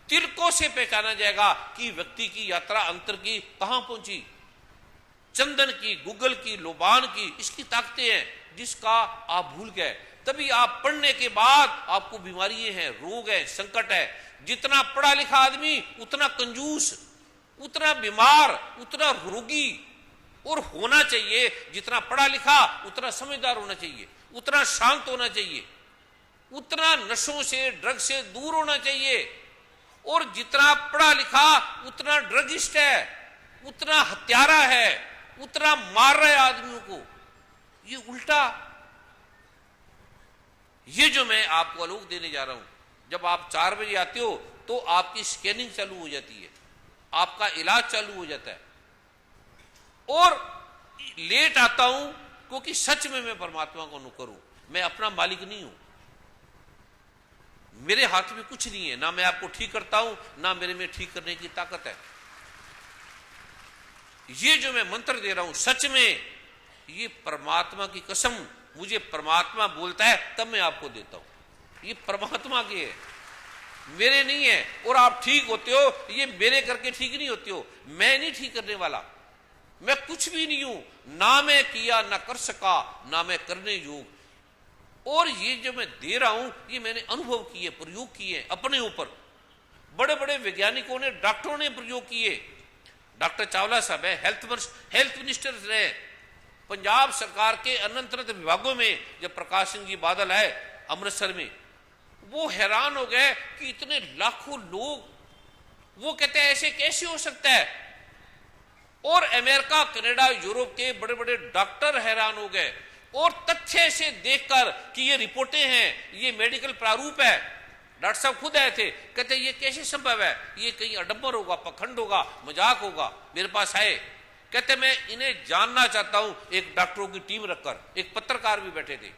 तिलकों से पहचाना जाएगा कि व्यक्ति की यात्रा अंतर की कहां पहुंची। चंदन की, गुगल की, लोबान की, इसकी ताकतें हैं जिसका आप भूल गए। तभी आप पढ़ने के बाद आपको बीमारियां हैं, रोग है, संकट है। जितना पढ़ा लिखा आदमी उतना कंजूस, उतना बीमार, उतना रोगी और होना चाहिए। जितना पढ़ा लिखा उतना समझदार होना चाहिए, उतना शांत होना चाहिए, उतना नशों से, ड्रग से दूर होना चाहिए। और जितना पढ़ा लिखा उतना ड्रगिस्ट है, उतना हत्यारा है, उतना मार रहा है आदमियों को। ये उल्टा। ये जो मैं आपको आलोक देने जा रहा हूं, जब आप 4 बजे आते हो तो आपकी स्कैनिंग चालू हो जाती है, आपका इलाज चालू हो जाता है। और लेट आता हूं क्योंकि सच में मैं परमात्मा को नौकर हूं, मैं अपना मालिक नहीं हूं। मेरे हाथ में कुछ नहीं है, ना मैं आपको ठीक करता हूं, ना मेरे में ठीक करने की ताकत है। ये जो मैं मंत्र दे रहा हूं, सच में ये परमात्मा की कसम, मुझे परमात्मा बोलता है तब मैं आपको देता हूं। ये परमात्मा की है, मेरे नहीं है। और आप ठीक होते हो, ये मेरे करके ठीक नहीं होते हो। मैं नहीं ठीक करने वाला, मैं कुछ भी नहीं हूं, ना मैं किया, ना कर सका, ना मैं करने योग्य। और ये जो मैं दे रहा हूं, ये मैंने अनुभव किए, प्रयोग किए अपने ऊपर। बड़े बड़े वैज्ञानिकों ने, डॉक्टरों ने प्रयोग किए। डॉक्टर चावला साहब है, हेल्थ मिनिस्टर रहे पंजाब सरकार के अनंत विभागों में। जब प्रकाश सिंह जी बादल है अमृतसर में, वो हैरान हो गए कि इतने लाखों लोग, वो कहते हैं ऐसे कैसे हो सकता है। और अमेरिका, कनाडा, यूरोप के बड़े बड़े डॉक्टर हैरान हो गए। और तथ्य से देखकर कि ये रिपोर्टें हैं, ये मेडिकल प्रारूप है। डॉक्टर साहब खुद आए थे, कहते ये कैसे संभव है, ये कहीं अडंबर होगा, पखंड होगा, मजाक होगा। मेरे पास आए, कहते मैं इन्हें जानना चाहता हूं। एक डॉक्टरों की टीम रखकर, एक पत्रकार भी बैठे थे,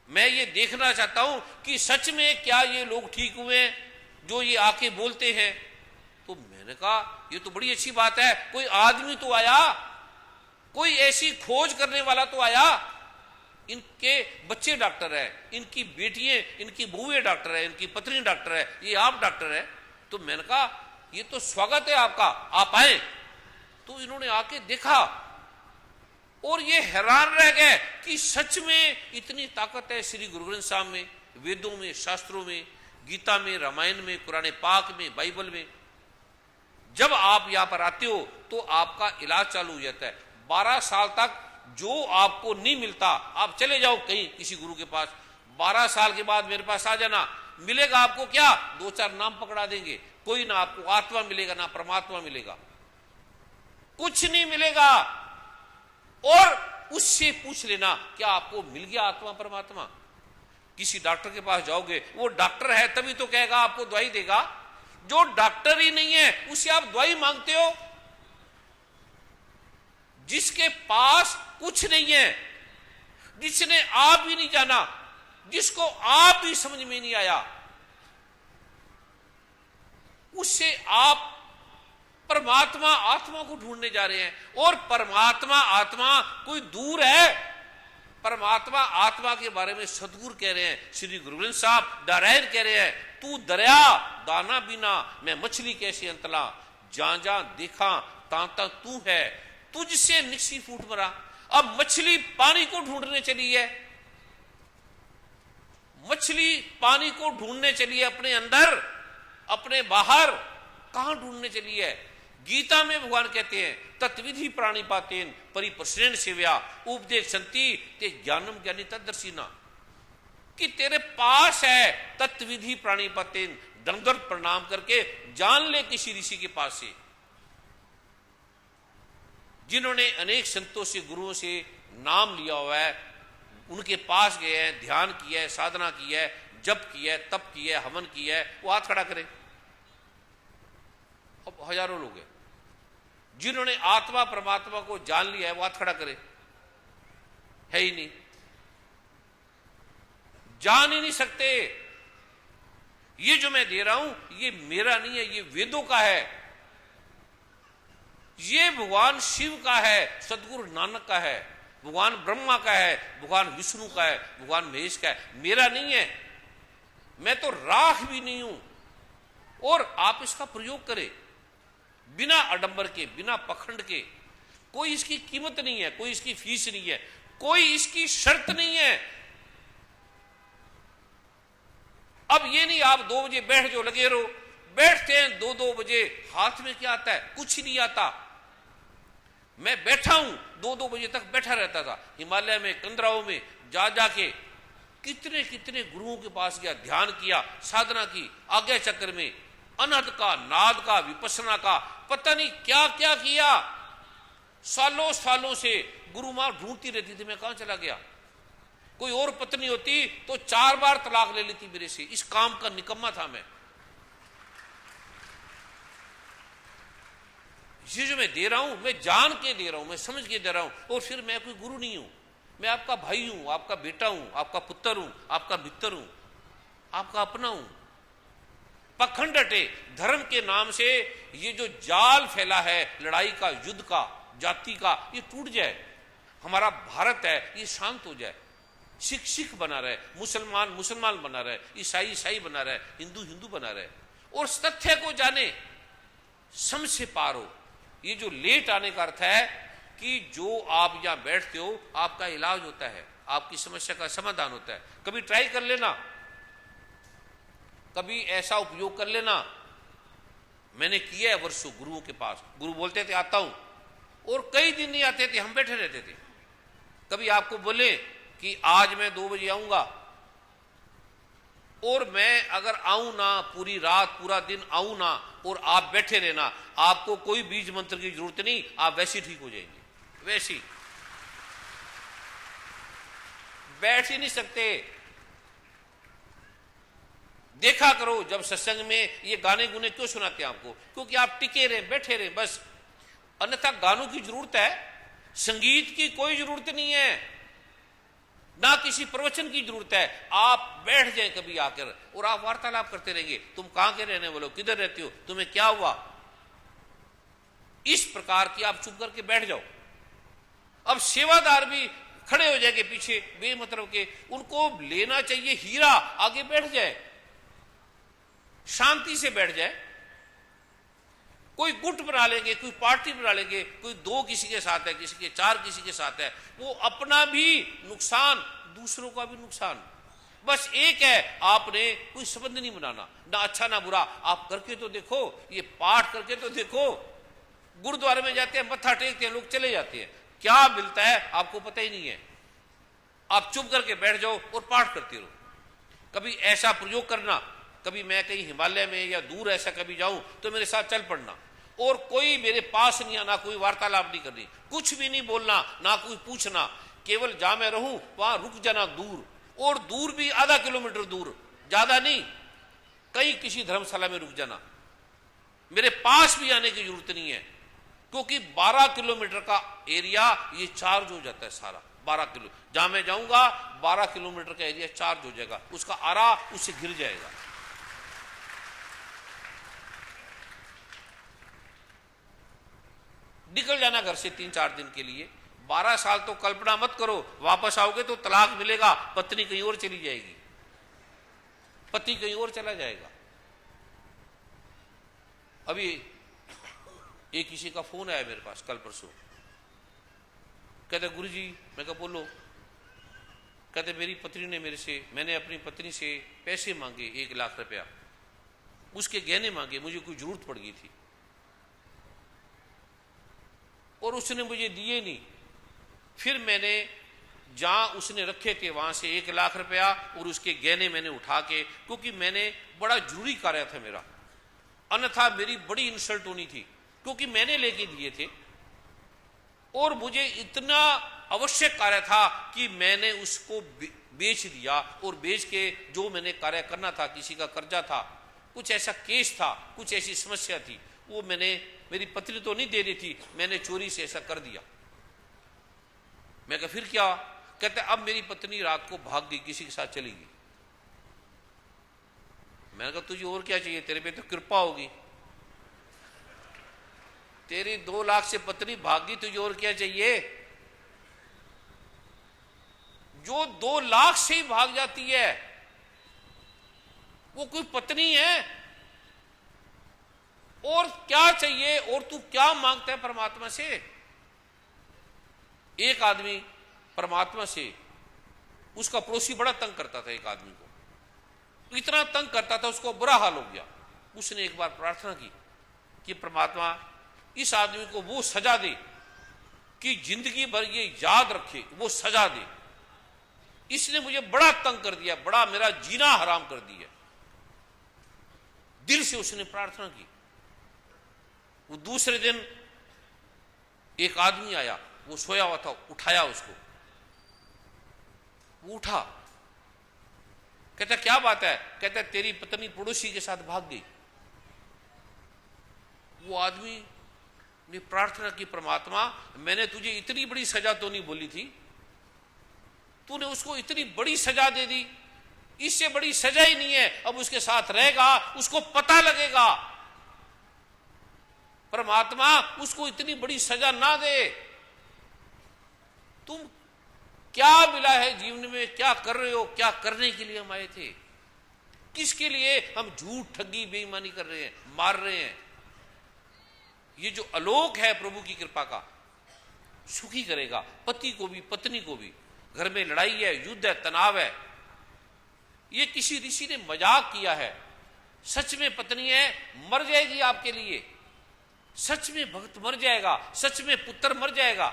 मैं ये देखना चाहता हूं कि सच में क्या ये लोग ठीक हुए हैं जो ये आके बोलते हैं। तो मैंने कहा ये तो बड़ी अच्छी बात है, कोई आदमी तो आया, कोई ऐसी खोज करने वाला तो आया। इनके बच्चे डॉक्टर है, इनकी बेटियां, इनकी बहुएं डॉक्टर है, इनकी पत्नी डॉक्टर है, ये आप डॉक्टर है। तो मैंने कहा ये तो स्वागत है आपका, आप आए। तो इन्होंने आके देखा और ये हैरान रह गए कि सच में इतनी ताकत है श्री गुरु ग्रंथ साहब में, वेदों में, शास्त्रों में, गीता में, रामायण में, कुरान पाक में, बाइबल में। जब आप यहां पर आते हो तो आपका इलाज चालू हो जाता है। 12 साल तक जो आपको नहीं मिलता, आप चले जाओ कहीं किसी गुरु के पास, 12 साल के बाद मेरे पास आ जाना, मिलेगा आपको क्या, 2-4 नाम पकड़ा देंगे। कोई ना आपको आत्मा मिलेगा, ना परमात्मा मिलेगा, कुछ नहीं मिलेगा। और उससे पूछ लेना क्या आपको मिल गया आत्मा परमात्मा। किसी डॉक्टर के पास जाओगे, वो डॉक्टर है तभी तो कहेगा, आपको दवाई देगा। जो डॉक्टर ही नहीं है उससे आप दवाई मांगते हो। जिसके पास कुछ नहीं है, जिसने आप भी नहीं जाना, जिसको आप भी समझ में नहीं आया, उससे आप परमात्मा आत्मा को ढूंढने जा रहे हैं। और परमात्मा आत्मा कोई दूर है। परमात्मा आत्मा के बारे में सदगुरु कह रहे हैं, श्री गुरु ग्रंथ साहब नारायण कह रहे हैं, तू दरिया दाना बिना मैं मछली कैसे अंतला, जहां जहां देखा तां तां तू है, तुझसे निकसी फूट मरा। अब मछली पानी को ढूंढने चली है, मछली पानी को ढूंढने चली है, अपने अंदर, अपने बाहर, कहां ढूंढने चली है। गीता में भगवान कहते हैं तत्विधि प्राणी पातेन परिप्रश्नेन सेव्या उपदेश संति ते ज्ञानम ज्ञानी तदर्शिना, कि तेरे पास है तत्विधि प्राणी पातेन, दंडवत प्रणाम करके जान ले किसी ऋषि के पास से, जिन्होंने अनेक संतों से, गुरुओं से नाम लिया हुआ है, उनके पास गए हैं, ध्यान किया है, साधना की है, जप किया है, तप किया है, हवन किया है, वो हाथ खड़ा करे। अब हजारों लोग हैं जिन्होंने आत्मा परमात्मा को जान लिया है, वो हाथ खड़ा करे। है ही नहीं, जान ही नहीं सकते। ये जो मैं दे रहा हूं ये मेरा नहीं है, ये वेदों का है, ये भगवान शिव का है, सदगुरु नानक का है, भगवान ब्रह्मा का है, भगवान विष्णु का है, भगवान महेश का है, मेरा नहीं है। मैं तो राख भी नहीं हूं। और आप इसका प्रयोग करें बिना आडंबर के, बिना पखंड के। कोई इसकी कीमत नहीं है, कोई इसकी फीस नहीं है, कोई इसकी शर्त नहीं है। अब ये नहीं आप 2 बजे बैठ जो लगे रहो, बैठते हैं 2-2 बजे, हाथ में क्या आता है? कुछ नहीं आता। मैं बैठा हूं 2-2 बजे तक बैठा रहता था हिमालय में, कंदराओं में जा जाके, कितने कितने गुरुओं के पास गया, ध्यान किया, साधना की, आज्ञा चक्र में अनहद का, नाद का, विपස්සना का, पता नहीं क्या क्या किया। सालों सालों से गुरु मां ढूंढती रहती थी, मैं कहां चला गया। कोई और पत्नी होती तो 4 बार तलाक ले लेती मेरे से। इस काम का निकम्मा था मैं। ये जो मैं दे रहा हूं, मैं जान के दे रहा हूं, मैं समझ के दे रहा हूं। और फिर मैं कोई गुरु नहीं हूं, मैं आपका भाई हूं, आपका बेटा हूं, आपका पुत्र हूं, आपका मित्र हूं, आपका अपना हूं। पखंड हटे, धर्म के नाम से ये जो जाल फैला है लड़ाई का, युद्ध का, जाति का, ये टूट जाए। हमारा भारत है ये शांत हो जाए। सिख सिख बना रहे, मुसलमान मुसलमान बना रहे, ईसाई ईसाई बना रहे, हिंदू हिंदू बना रहे। और तथ्य को जाने, समझ से पार हो। ये जो लेट आने का अर्थ है कि जो आप यहां बैठते हो आपका इलाज होता है, आपकी समस्या का समाधान होता है। कभी ट्राई कर लेना, कभी ऐसा उपयोग कर लेना। मैंने किया है वर्षों गुरुओं के पास। गुरु बोलते थे आता हूं, और कई दिन नहीं आते थे, हम बैठे रहते थे। कभी आपको बोले कि आज मैं 2 बजे आऊंगा, और मैं अगर आऊं ना, पूरी रात पूरा दिन आऊं ना, और आप बैठे रहना, आपको कोई बीज मंत्र की जरूरत नहीं, आप वैसे ठीक हो जाएंगे। वैसे ही बैठ ही नहीं सकते। देखा करो जब सत्संग में ये गाने गुने क्यों सुनाते हैं आपको, क्योंकि आप टिके रहे, बैठे रहे बस। अन्यथा गानों की जरूरत है, संगीत की कोई जरूरत नहीं है, ना किसी प्रवचन की जरूरत है। आप बैठ जाएं कभी आकर और आप वार्तालाप करते रहेंगे। तुम कहां के रहने वाले हो, किधर रहते हो, तुम्हें क्या हुआ, इस प्रकार की आप चुप करके बैठ जाओ। अब सेवादार भी खड़े हो जाएंगे पीछे बेमतलब के, उनको लेना चाहिए हीरा, आगे बैठ जाए, शांति से बैठ जाए। कोई गुट बना लेंगे, कोई पार्टी बना लेंगे, कोई 2 किसी के साथ है, किसी के 4 किसी के साथ है, वो अपना भी नुकसान, दूसरों का भी नुकसान। बस एक है, आपने कोई संबंध नहीं बनाना, ना अच्छा ना बुरा। आप करके तो देखो, ये पाठ करके तो देखो। गुरुद्वारे में जाते हैं, मत्था टेकते हैं, लोग चले जाते हैं, क्या मिलता है आपको पता ही नहीं है। आप चुप करके बैठ जाओ और पाठ करते रहो। कभी ऐसा प्रयोग करना, कभी मैं कहीं हिमालय में या दूर ऐसा कभी जाऊं तो मेरे साथ चल पड़ना, और कोई मेरे पास नहीं आना, कोई वार्तालाप नहीं करनी, कुछ भी नहीं बोलना, ना कोई पूछना, केवल जहां मैं रहूं वहां रुक जाना दूर, और दूर भी आधा किलोमीटर दूर, ज्यादा नहीं, कहीं किसी धर्मशाला में रुक जाना। मेरे पास भी आने की जरूरत नहीं है, क्योंकि 12 किलोमीटर का एरिया ये चार्ज हो जाता है सारा। 12 किलो जहां मैं जाऊंगा 12 किलोमीटर का एरिया चार्ज हो जाएगा, उसका आरा उससे गिर जाएगा। निकल जाना घर से 3-4 दिन के लिए। 12 साल तो कल्पना मत करो, वापस आओगे तो तलाक मिलेगा, पत्नी कहीं और चली जाएगी, पति कहीं और चला जाएगा। अभी एक किसी का फोन आया मेरे पास कल परसों, कहते गुरुजी, मैं कहा बोलो। कहते मेरी पत्नी ने मेरे से, मैंने अपनी पत्नी से पैसे मांगे 1 लाख रुपया, उसके गहने मांगे, मुझे कोई जरूरत पड़ गई थी और उसने मुझे दिए नहीं। फिर मैंने जहां उसने रखे थे वहां से 1 लाख रुपया और उसके गहने मैंने उठा के, क्योंकि मैंने बड़ा जरूरी कार्य था मेरा, अन्यथा मेरी बड़ी इंसल्ट होनी थी, क्योंकि मैंने लेके दिए थे और मुझे इतना आवश्यक कार्य था कि मैंने उसको बेच दिया। और बेच के जो मैंने कार्य करना था, किसी का कर्जा था, कुछ ऐसा केस था, कुछ ऐसी समस्या थी, वो मैंने, मेरी पत्नी तो नहीं दे रही थी, मैंने चोरी से ऐसा कर दिया। मैं कहा फिर क्या? कहते अब मेरी पत्नी रात को भाग गई, किसी के साथ चली गई। मैंने कहा तुझे और क्या चाहिए, तेरे पे तो कृपा होगी, तेरी 2 लाख से पत्नी भाग गई, तुझे और क्या चाहिए? जो 2 लाख से ही भाग जाती है वो कोई पत्नी है? और क्या चाहिए? और तू क्या मांगता है परमात्मा से? एक आदमी परमात्मा से, उसका पड़ोसी बड़ा तंग करता था एक आदमी को, इतना तंग करता था उसको बुरा हाल हो गया। उसने एक बार प्रार्थना की कि परमात्मा इस आदमी को वो सजा दे कि जिंदगी भर ये याद रखे, वो सजा दे, इसने मुझे बड़ा तंग कर दिया, बड़ा मेरा जीना हराम कर दिया। दिल से उसने प्रार्थना की। वो दूसरे दिन एक आदमी आया, वो सोया हुआ था, उठाया उसको, वो उठा, कहता क्या बात है? कहता तेरी पत्नी पड़ोसी के साथ भाग गई। वो आदमी ने प्रार्थना की, परमात्मा मैंने तुझे इतनी बड़ी सजा तो नहीं बोली थी, तूने उसको इतनी बड़ी सजा दे दी, इससे बड़ी सजा ही नहीं है। अब उसके साथ रहेगा, उसको पता लगेगा। परमात्मा उसको इतनी बड़ी सजा ना दे। तुम क्या मिला है जीवन में, क्या कर रहे हो, क्या करने के लिए हम आए थे, किसके लिए हम झूठ ठगी बेईमानी कर रहे हैं, मार रहे हैं। ये जो आलोक है प्रभु की कृपा का, सुखी करेगा पति को भी पत्नी को भी। घर में लड़ाई है, युद्ध है, तनाव है, ये किसी ऋषि ने मजाक किया है। सच में पत्नी है मर जाएगी आपके लिए, सच में भक्त मर जाएगा, सच में पुत्र मर जाएगा।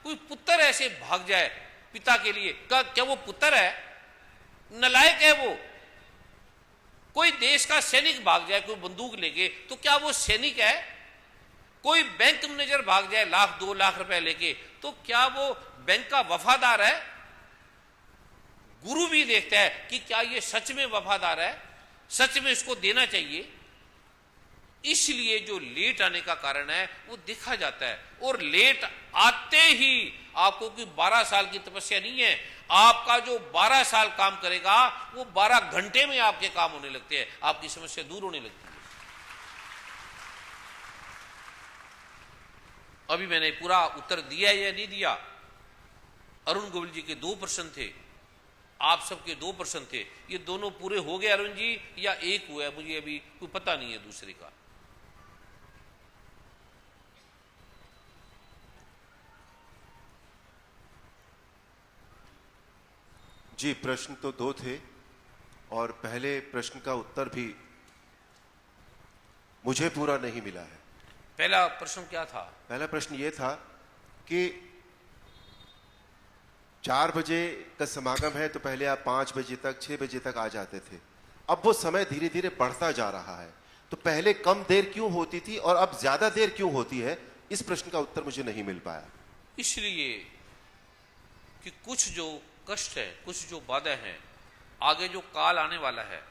कोई पुत्र ऐसे भाग जाए पिता के लिए, क्या वो पुत्र है? नलायक है वो। कोई देश का सैनिक भाग जाए कोई बंदूक लेके, तो क्या वो सैनिक है? कोई बैंक मैनेजर भाग जाए 1-2 लाख रुपए लेके, तो क्या वो बैंक का वफादार है? गुरु भी देखता है कि क्या ये सच में वफादार है, सच में इसको देना चाहिए। इसलिए जो लेट आने का कारण है वो देखा जाता है। और लेट आते ही आपको कोई 12 साल की तपस्या नहीं है, आपका जो 12 साल काम करेगा वो 12 घंटे में आपके काम होने लगते हैं, आपकी समस्या दूर होने लगती है। अभी मैंने पूरा उत्तर दिया या नहीं दिया? अरुण गोविल जी के 2 प्रश्न थे, आप सबके 2 प्रश्न थे, ये दोनों पूरे हो गए अरुण जी या एक हुआ है? मुझे अभी कोई पता नहीं है दूसरे का। जी, प्रश्न तो 2 थे और पहले प्रश्न का उत्तर भी मुझे पूरा नहीं मिला है। पहला प्रश्न क्या था? पहला प्रश्न ये था कि 4 बजे का समागम है तो पहले आप 5 बजे तक 6 बजे तक आ जाते थे, अब वो समय धीरे धीरे बढ़ता जा रहा है, तो पहले कम देर क्यों होती थी और अब ज्यादा देर क्यों होती है? इस प्रश्न का उत्तर मुझे नहीं मिल पाया। इसलिए कि कुछ जो कष्ट है, कुछ जो बाधा है, आगे जो काल आने वाला है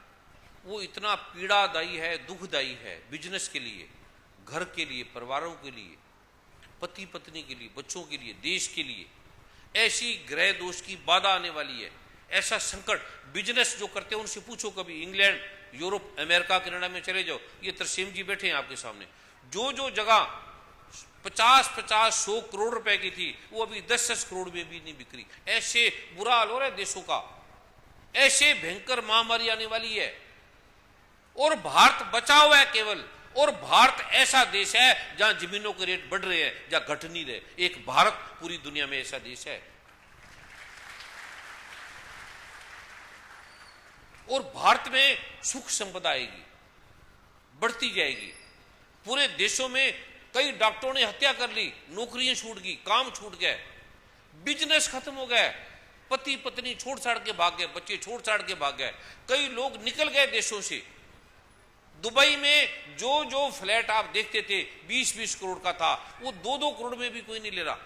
वो इतना पीड़ादायी है, दुखदायी है, बिजनेस के लिए, घर के लिए, परिवारों के लिए, पति पत्नी के लिए, बच्चों के लिए, देश के लिए। ऐसी ग्रह दोष की बाधा आने वाली है, ऐसा संकट। बिजनेस जो करते हैं उनसे पूछो, कभी इंग्लैंड, यूरोप, अमेरिका, कनाडा में चले जाओ, ये तरसीम जी बैठे हैं आपके सामने, जो जगह 50-100 करोड़ रुपए की थी वो अभी 10-10 करोड़ में भी नहीं बिक्री। ऐसे बुरा हाल हो रहा है देशों का, ऐसे भयंकर महामारी आने वाली है। और भारत बचा हुआ है केवल, और भारत ऐसा देश है जहां जमीनों के रेट बढ़ रहे हैं, जहां घट नहीं रहे। एक भारत पूरी दुनिया में ऐसा देश है। और भारत में सुख संपदा आएगी, बढ़ती जाएगी। पूरे देशों में कई डॉक्टरों ने हत्या कर ली, नौकरियां छूट गई, काम छूट गए, बिजनेस खत्म हो गए, पति पत्नी छोड़ छाड़ के भाग गए, बच्चे छोड़ छाड़ के भाग गए, कई लोग निकल गए देशों से। दुबई में जो फ्लैट आप देखते थे 20-20 करोड़ का था, वो 2-2 करोड़ में भी कोई नहीं ले रहा।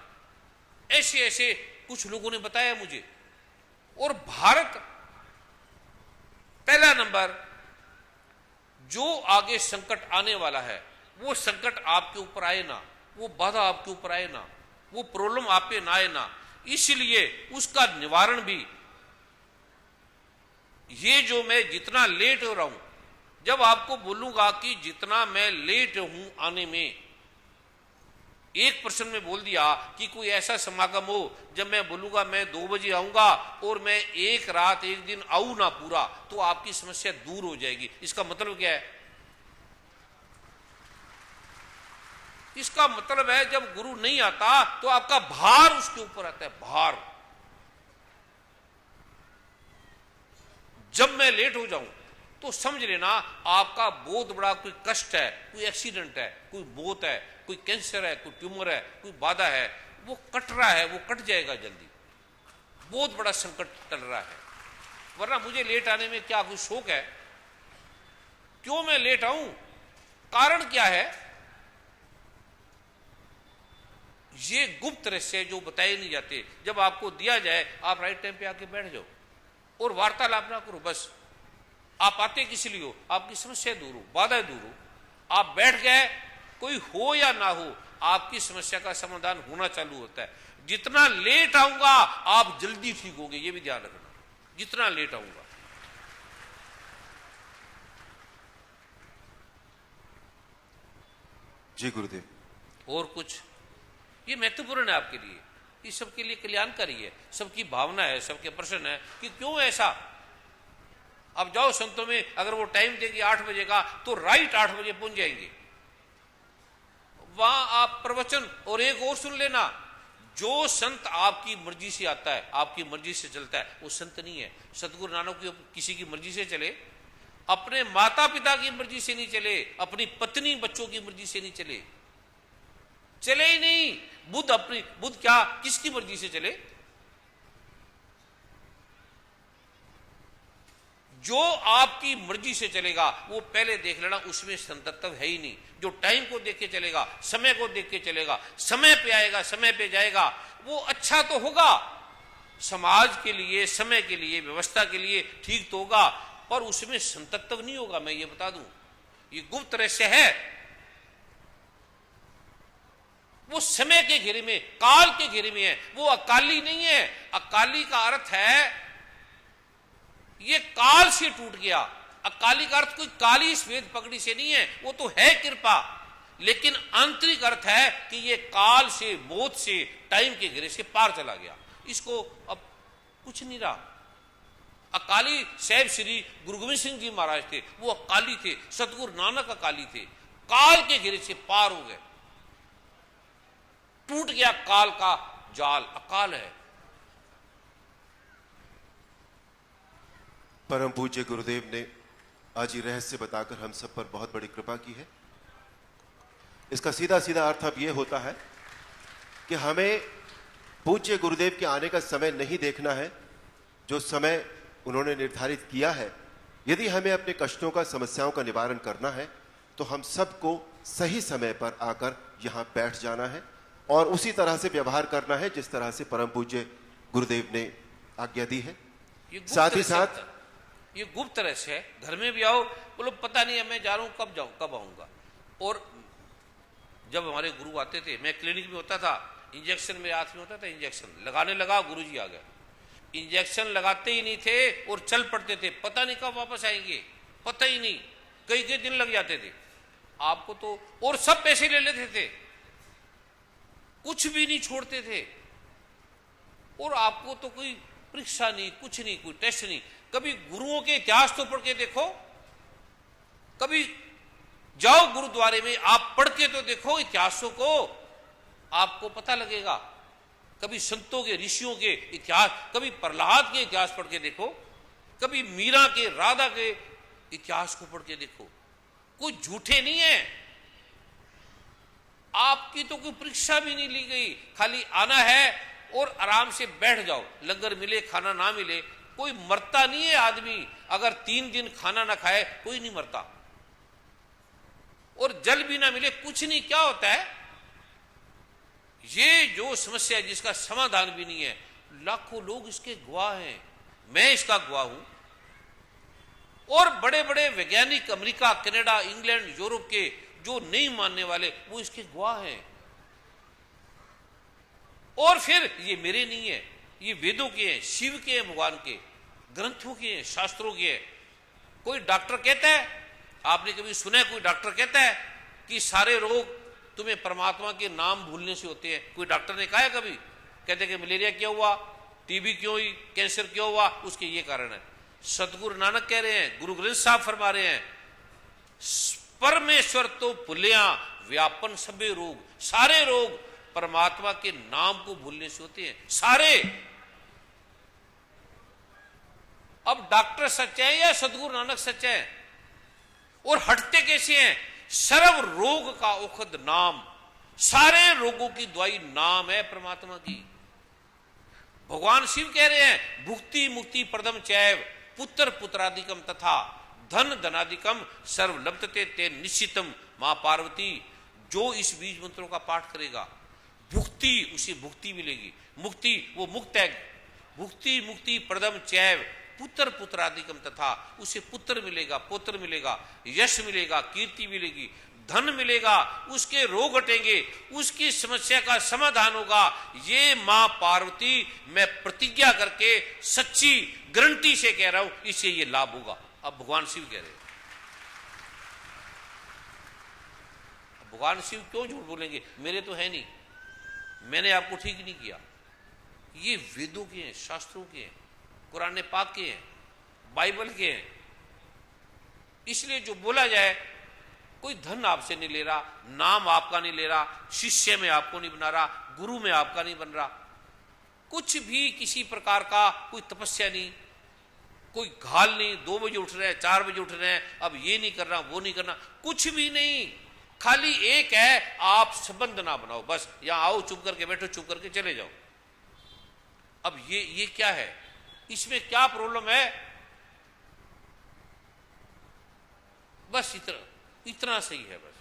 ऐसे ऐसे कुछ लोगों ने बताया मुझे। और भारत पहला नंबर, जो आगे संकट आने वाला है वो संकट आपके ऊपर आए ना, वो बाधा आपके ऊपर आए ना, वो प्रॉब्लम आप पे ना आए ना, इसलिए उसका निवारण भी, ये जो मैं जितना लेट हो रहा हूं, जब आपको बोलूंगा कि जितना मैं लेट हूं आने में, एक प्रश्न में बोल दिया कि कोई ऐसा समागम हो जब मैं बोलूंगा मैं 2 बजे आऊंगा और मैं एक रात एक दिन आऊं ना पूरा, तो आपकी समस्या दूर हो जाएगी। इसका मतलब क्या है? इसका मतलब है जब गुरु नहीं आता तो आपका भार उसके ऊपर आता है, भार। जब मैं लेट हो जाऊं तो समझ लेना आपका बहुत बड़ा कोई कष्ट है, कोई एक्सीडेंट है, कोई मौत है, कोई कैंसर है, कोई ट्यूमर है, कोई बाधा है, वो कट रहा है, वो कट जाएगा जल्दी। बहुत बड़ा संकट टल रहा है। वरना मुझे लेट आने में क्या कोई शौक है? क्यों मैं लेट आऊं? कारण क्या है? ये गुप्त रहस्य जो बताए नहीं जाते। जब आपको दिया जाए आप राइट टाइम पे आके बैठ जाओ और वार्तालाप ना करो। बस आप आते किस लिए हो? आपकी समस्या दूर हो, बाधा दूर हो। आप बैठ गए, कोई हो या ना हो, आपकी समस्या का समाधान होना चालू होता है। जितना लेट आऊंगा आप जल्दी ठीक होगे, ये भी ध्यान रखना। जितना लेट आऊंगा। जी गुरुदेव। और कुछ? ये महत्वपूर्ण है आपके लिए, ये सबके लिए कल्याणकारी है, सबकी भावना है, सबके प्रश्न है कि क्यों ऐसा। अब जाओ संतों में, अगर वो टाइम देंगे 8 बजे का तो राइट 8 बजे पहुंच जाएंगे। वहां आप प्रवचन। और एक और सुन लेना, जो संत आपकी मर्जी से आता है, आपकी मर्जी से चलता है, वो संत नहीं है। सतगुरु नानक की किसी की मर्जी से चले, अपने माता पिता की मर्जी से नहीं चले, अपनी पत्नी बच्चों की मर्जी से नहीं चले, चले ही नहीं। बुद्ध क्या किसकी मर्जी से चले? जो आपकी मर्जी से चलेगा वो पहले देख लेना, उसमें संतत्व है ही नहीं। जो टाइम को देख के चलेगा, समय को देख के चलेगा, समय पे आएगा, समय पे जाएगा, वो अच्छा तो होगा, समाज के लिए, समय के लिए, व्यवस्था के लिए ठीक तो होगा, पर उसमें संतत्व नहीं होगा। मैं ये बता दूं, ये गुप्त रहस्य है। वो समय के घेरे में, काल के घेरे में है, वो अकाली नहीं है। अकाली का अर्थ है ये काल से टूट गया। अकाली का अर्थ कोई काली श्वेत पगड़ी से नहीं है, वो तो है कृपा, लेकिन आंतरिक अर्थ है कि ये काल से, मौत से, टाइम के घेरे से पार चला गया। इसको अब कुछ नहीं रहा। अकाली साहिब श्री गुरु गोविंद सिंह जी महाराज थे, वो अकाली थे। सतगुरु नानक अकाली थे, काल के घेरे से पार हो गए, टूट गया काल का जाल। अकाल है। परम पूज्य गुरुदेव ने आज ये रहस्य बताकर हम सब पर बहुत बड़ी कृपा की है। इसका सीधा सीधा अर्थ अब ये होता है कि हमें पूज्य गुरुदेव के आने का समय नहीं देखना है, जो समय उन्होंने निर्धारित किया है। यदि हमें अपने कष्टों का, समस्याओं का निवारण करना है तो हम सबको सही समय पर आकर यहाँ बैठ जाना है और उसी तरह से व्यवहार करना है जिस तरह से परम पूज्य गुरुदेव ने आज्ञा दी है। साथ ही साथ ये गुप्त रहस्य है। घर में भी आओ, बोलो पता नहीं है मैं जा रहा हूं, कब जाऊं, कब आऊंगा। और जब हमारे गुरु आते थे, मैं क्लिनिक में होता था, इंजेक्शन मेरे हाथ में होता था, इंजेक्शन लगाने लगा, गुरुजी आ गए। इंजेक्शन लगाते ही नहीं थे और चल पड़ते थे, पता नहीं कब वापस आएंगे, पता ही नहीं, कई कई दिन लग जाते थे आपको तो। और सब पैसे ले लेते थे, कुछ भी नहीं छोड़ते थे। और आपको तो कोई परीक्षा नहीं, कुछ नहीं, कोई टेस्ट नहीं। कभी गुरुओं के इतिहास तो पढ़ के देखो, कभी जाओ गुरुद्वारे में, आप पढ़ के तो देखो इतिहासों को, आपको पता लगेगा। कभी संतों के, ऋषियों के इतिहास, कभी प्रहलाद के इतिहास पढ़ के देखो, कभी मीरा के, राधा के इतिहास को पढ़ के देखो। कोई झूठे नहीं है। आपकी तो कोई परीक्षा भी नहीं ली गई, खाली आना है और आराम से बैठ जाओ। लंगर मिले, खाना ना मिले, कोई मरता नहीं है आदमी। अगर 3 दिन खाना ना खाए कोई नहीं मरता, और जल भी ना मिले कुछ नहीं। क्या होता है? ये जो समस्या है जिसका समाधान भी नहीं है, लाखों लोग इसके गवाह हैं, मैं इसका गवाह हूं। और बड़े बड़े वैज्ञानिक अमेरिका, कनाडा, इंग्लैंड, यूरोप के जो नहीं मानने वाले, वो इसके गवाह हैं। और फिर ये मेरे नहीं है, ये वेदों के हैं, शिव के हैं, भगवान के ग्रंथों के हैं, शास्त्रों के हैं। कोई डॉक्टर कहता है, आपने कभी सुना है कोई डॉक्टर कहता है कि सारे रोग तुम्हें परमात्मा के नाम भूलने से होते हैं? कोई डॉक्टर ने कहा है कभी? कहते कि मलेरिया क्यों हुआ, टीबी क्यों हुई, कैंसर क्यों हुआ, उसके ये कारण है। सतगुरु नानक कह रहे हैं, गुरु ग्रंथ साहब फरमा रहे हैं, परमेश्वर तो भुलिया व्यापन सभे रोग, सारे रोग परमात्मा के नाम को भूलने से होते हैं, सारे। अब डॉक्टर सच्चे हैं या सदगुरु नानक सच्चे हैं? और हटते कैसे हैं? सर्व रोग का औषध नाम, सारे रोगों की दवाई नाम है परमात्मा की। भगवान शिव कह रहे हैं भुक्ति मुक्ति प्रदम चैव पुत्र पुत्रादिकम तथा धन धनादिकम सर्व लब्धते ते निश्चितम। मां पार्वती जो इस बीज मंत्रों का पाठ करेगा, भुक्ति उसे भुक्ति मिलेगी, मुक्ति वो मुक्त है, भुक्ति मुक्ति प्रदम चैव पुत्र पुत्रादिकम तथा उसे पुत्र मिलेगा, पुत्र मिलेगा, यश मिलेगा, कीर्ति मिलेगी, धन मिलेगा, उसके रोग हटेंगे, उसकी समस्या का समाधान होगा। ये मां पार्वती मैं प्रतिज्ञा करके सच्ची गारंटी से कह रहा हूं, इससे ये लाभ होगा। अब भगवान शिव कह रहे हैं, भगवान शिव क्यों झूठ बोलेंगे? मेरे तो है नहीं, मैंने आपको ठीक नहीं किया। ये वेदों के हैं, शास्त्रों के हैं, कुरान पाक के हैं, बाइबल के हैं। इसलिए जो बोला जाए, कोई धन आपसे नहीं ले रहा, नाम आपका नहीं ले रहा, शिष्य में आपको नहीं बना रहा, गुरु में आपका नहीं बन रहा, कुछ भी किसी प्रकार का कोई तपस्या नहीं, कोई घाल नहीं, 2 बजे उठ रहे हैं, 4 बजे उठ रहे हैं, अब ये नहीं करना वो नहीं करना, कुछ भी नहीं। खाली एक है, आप संबंध ना बनाओ, बस यहां आओ, चुप करके बैठो, चुप करके चले जाओ। अब ये क्या है? इसमें क्या प्रॉब्लम है? बस इतना सही है बस।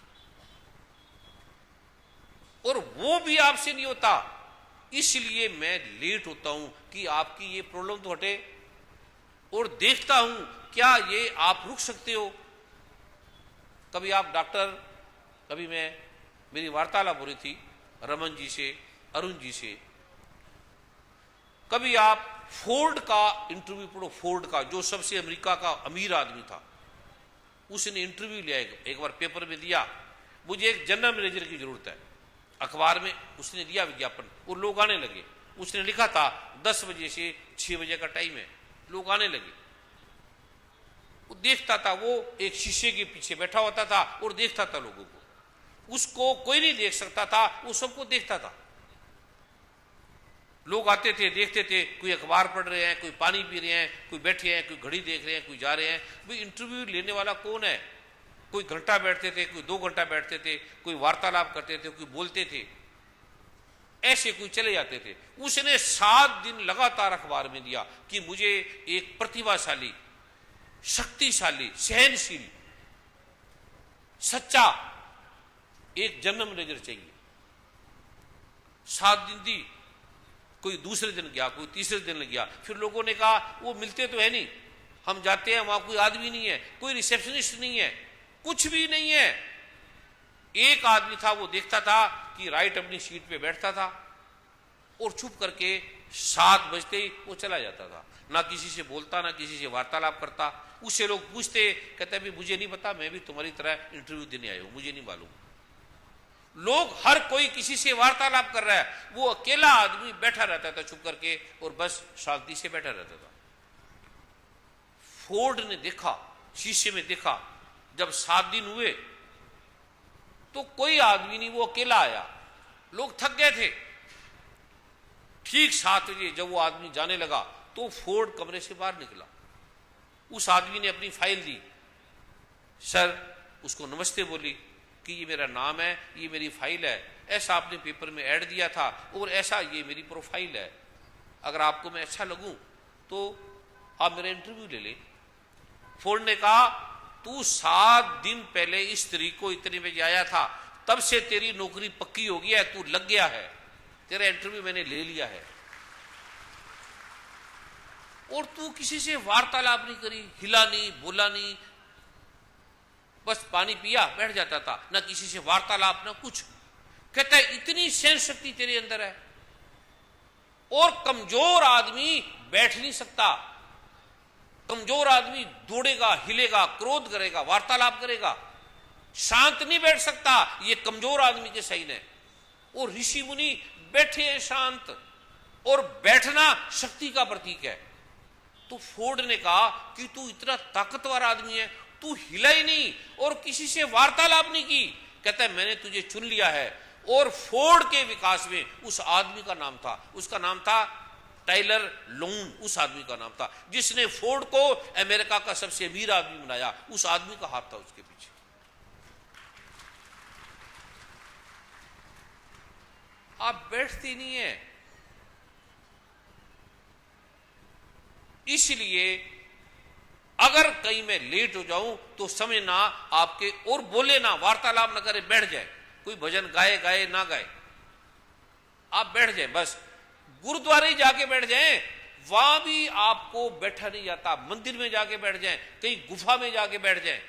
और वो भी आपसे नहीं होता, इसलिए मैं लेट होता हूं कि आपकी ये प्रॉब्लम तो हटे, और देखता हूं क्या ये आप रुक सकते हो। कभी आप डॉक्टर, कभी मेरी वार्तालाप हो रही थी रमन जी से, अरुण जी से, कभी आप फोर्ड का इंटरव्यू पढ़ो, फोर्ड का, जो सबसे अमेरिका का अमीर आदमी था, उसने इंटरव्यू लिया, एक बार पेपर में दिया, मुझे एक जनरल मैनेजर की जरूरत है, अखबार में उसने दिया विज्ञापन, और लोग आने लगे। उसने लिखा था 10 बजे से 6 बजे का टाइम है, लोग आने लगे। वो देखता था, वो एक शीशे के पीछे बैठा होता था और देखता था लोगों को, उसको कोई नहीं देख सकता था, वो सबको देखता था। लोग आते थे, देखते थे, कोई अखबार पढ़ रहे हैं, कोई पानी पी रहे हैं, कोई बैठे हैं, कोई घड़ी देख रहे हैं, कोई जा रहे हैं। भाई इंटरव्यू लेने वाला कौन है? कोई घंटा बैठते थे, कोई 2 घंटा बैठते थे, कोई वार्तालाप करते थे, कोई बोलते थे, ऐसे कोई चले जाते थे। उसने 7 दिन लगातार अखबार में दिया कि मुझे एक प्रतिभाशाली, शक्तिशाली, सहनशील, सच्चा एक जनरल मैनेजर चाहिए। 7 दिन दी, कोई दूसरे दिन गया, कोई तीसरे दिन गया, फिर लोगों ने कहा वो मिलते तो है नहीं, हम जाते हैं वहां कोई आदमी नहीं है, कोई रिसेप्शनिस्ट नहीं है, कुछ भी नहीं है। एक आदमी था, वो देखता था कि राइट अपनी सीट पे बैठता था और चुप करके 7 बजते ही वो चला जाता था, ना किसी से बोलता, ना किसी से वार्तालाप करता। उससे लोग पूछते, कहते भी मुझे नहीं पता, मैं भी तुम्हारी तरह इंटरव्यू देने आया हूं, मुझे नहीं मालूम। लोग हर कोई किसी से वार्तालाप कर रहा है, वो अकेला आदमी बैठा रहता था चुप करके और बस शांति से बैठा रहता था। फोर्ड ने देखा, शीशे में देखा, जब 7 दिन हुए तो कोई आदमी नहीं, वो अकेला आया, लोग थक गए थे। ठीक 7 बजे जब वो आदमी जाने लगा तो फोर्ड कमरे से बाहर निकला। उस आदमी ने अपनी फाइल दी, सर उसको नमस्ते बोली कि ये मेरा नाम है, ये मेरी फाइल है, ऐसा आपने पेपर में ऐड दिया था और ऐसा ये मेरी प्रोफाइल है, अगर आपको मैं अच्छा लगूं तो आप मेरा इंटरव्यू ले लें। फोर्ड ने कहा तू 7 दिन पहले इस तारीख को इतने बजे आया था, तब से तेरी नौकरी पक्की हो गई है, तू लग गया है, तेरा इंटरव्यू मैंने ले लिया है। और तू किसी से वार्तालाप नहीं करी, हिला नहीं, बोला नहीं, बस पानी पिया, बैठ जाता था, ना किसी से वार्तालाप, ना कुछ। कहता है इतनी सहन शक्ति तेरे अंदर है। और कमजोर आदमी बैठ नहीं सकता, कमजोर आदमी दौड़ेगा, हिलेगा, क्रोध करेगा, वार्तालाप करेगा, शांत नहीं बैठ सकता, ये कमजोर आदमी के साइन है। और ऋषि मुनि बैठे हैं शांत, और बैठना शक्ति का प्रतीक है। तो फोर्ड ने कहा कि तू इतना ताकतवर आदमी है, तू हिला ही नहीं और किसी से वार्तालाप नहीं की, कहता है मैंने तुझे चुन लिया है। और फोर्ड के विकास में उस आदमी का नाम था, उसका नाम था टाइलर लोन, उस आदमी का नाम था जिसने फोर्ड को अमेरिका का सबसे अमीर आदमी बनाया। उस आदमी का हाथ था उसके पीछे। आप बैठते नहीं है, इसलिए अगर कहीं मैं लेट हो जाऊं तो समझना आपके, और बोले ना, वार्तालाप ना करे, बैठ जाए। कोई भजन गाए गाए ना गाए, आप बैठ जाए बस। गुरुद्वारे ही जाके बैठ जाएं, वहां भी आपको बैठा नहीं जाता। मंदिर में जाके बैठ जाएं, कहीं गुफा में जाके बैठ जाएं।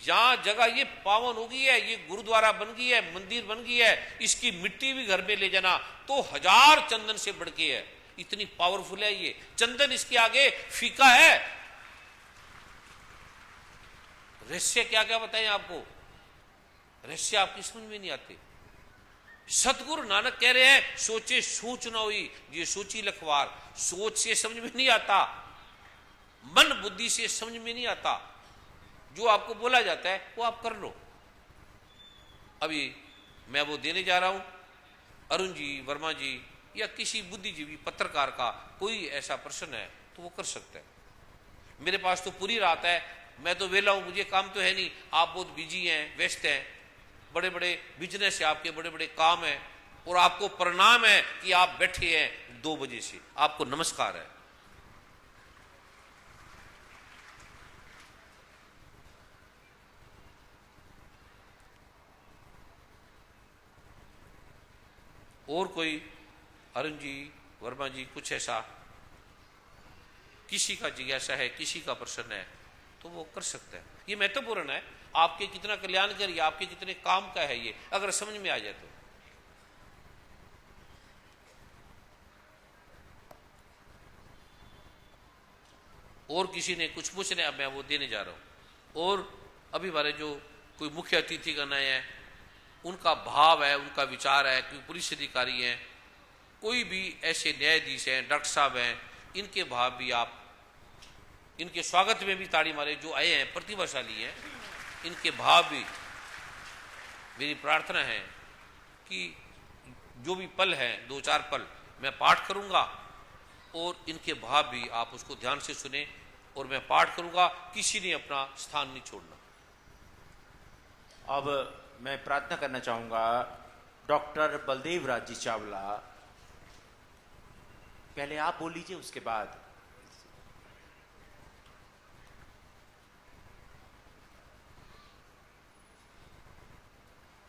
यहां जगह ये पावन हो गई है, ये गुरुद्वारा बन गई है, मंदिर बन गई है, इसकी मिट्टी भी घर में ले जाना तो 1000 चंदन से बढ़ के है। इतनी पावरफुल है ये चंदन, इसके आगे फीका है। रहस्य क्या क्या बताएं आपको, रहस्य आपकी समझ में नहीं आते। सतगुरु नानक कह रहे हैं सोचे सोच ना हुई, ये सोची लखवार। सोच से समझ में नहीं आता, मन बुद्धि से समझ में नहीं आता। जो आपको बोला जाता है वो आप कर लो। अभी मैं वो देने जा रहा हूं, अरुण जी, वर्मा जी या किसी बुद्धिजीवी पत्रकार का कोई ऐसा प्रश्न है तो वो कर सकता है। मेरे पास तो पूरी रात है, मैं तो वेला हूं, मुझे काम तो है नहीं। आप बहुत बिजी हैं, व्यस्त हैं, बड़े बड़े बिजनेस है आपके, बड़े बड़े काम है, और आपको प्रणाम है कि आप बैठे हैं 2 बजे से, आपको नमस्कार है। और कोई अरुण जी, वर्मा जी, कुछ ऐसा किसी का जिज्ञासा है, किसी का प्रश्न है तो वो कर सकता है। ये महत्वपूर्ण है, आपके कितना कल्याणकारी, आपके कितने काम का है ये, अगर समझ में आ जाए तो। और किसी ने कुछ पूछने, अब मैं वो देने जा रहा हूं। और अभी हमारे जो कोई मुख्य अतिथि गण है, उनका भाव है, उनका विचार है, कोई पुलिस अधिकारी हैं, कोई भी ऐसे न्यायाधीश हैं, डॉक्टर साहब हैं, इनके भाव भी आप, इनके स्वागत में भी ताड़ी मारे, जो आए हैं प्रतिभाशाली हैं, इनके भाव भी। मेरी प्रार्थना है कि जो भी पल है, 2-4 पल मैं पाठ करूंगा और इनके भाव भी आप उसको ध्यान से सुने, और मैं पाठ करूंगा, किसी ने अपना स्थान नहीं छोड़ना। अब मैं प्रार्थना करना चाहूंगा डॉक्टर बलदेव राज जी चावला, पहले आप बोल लीजिए, उसके बाद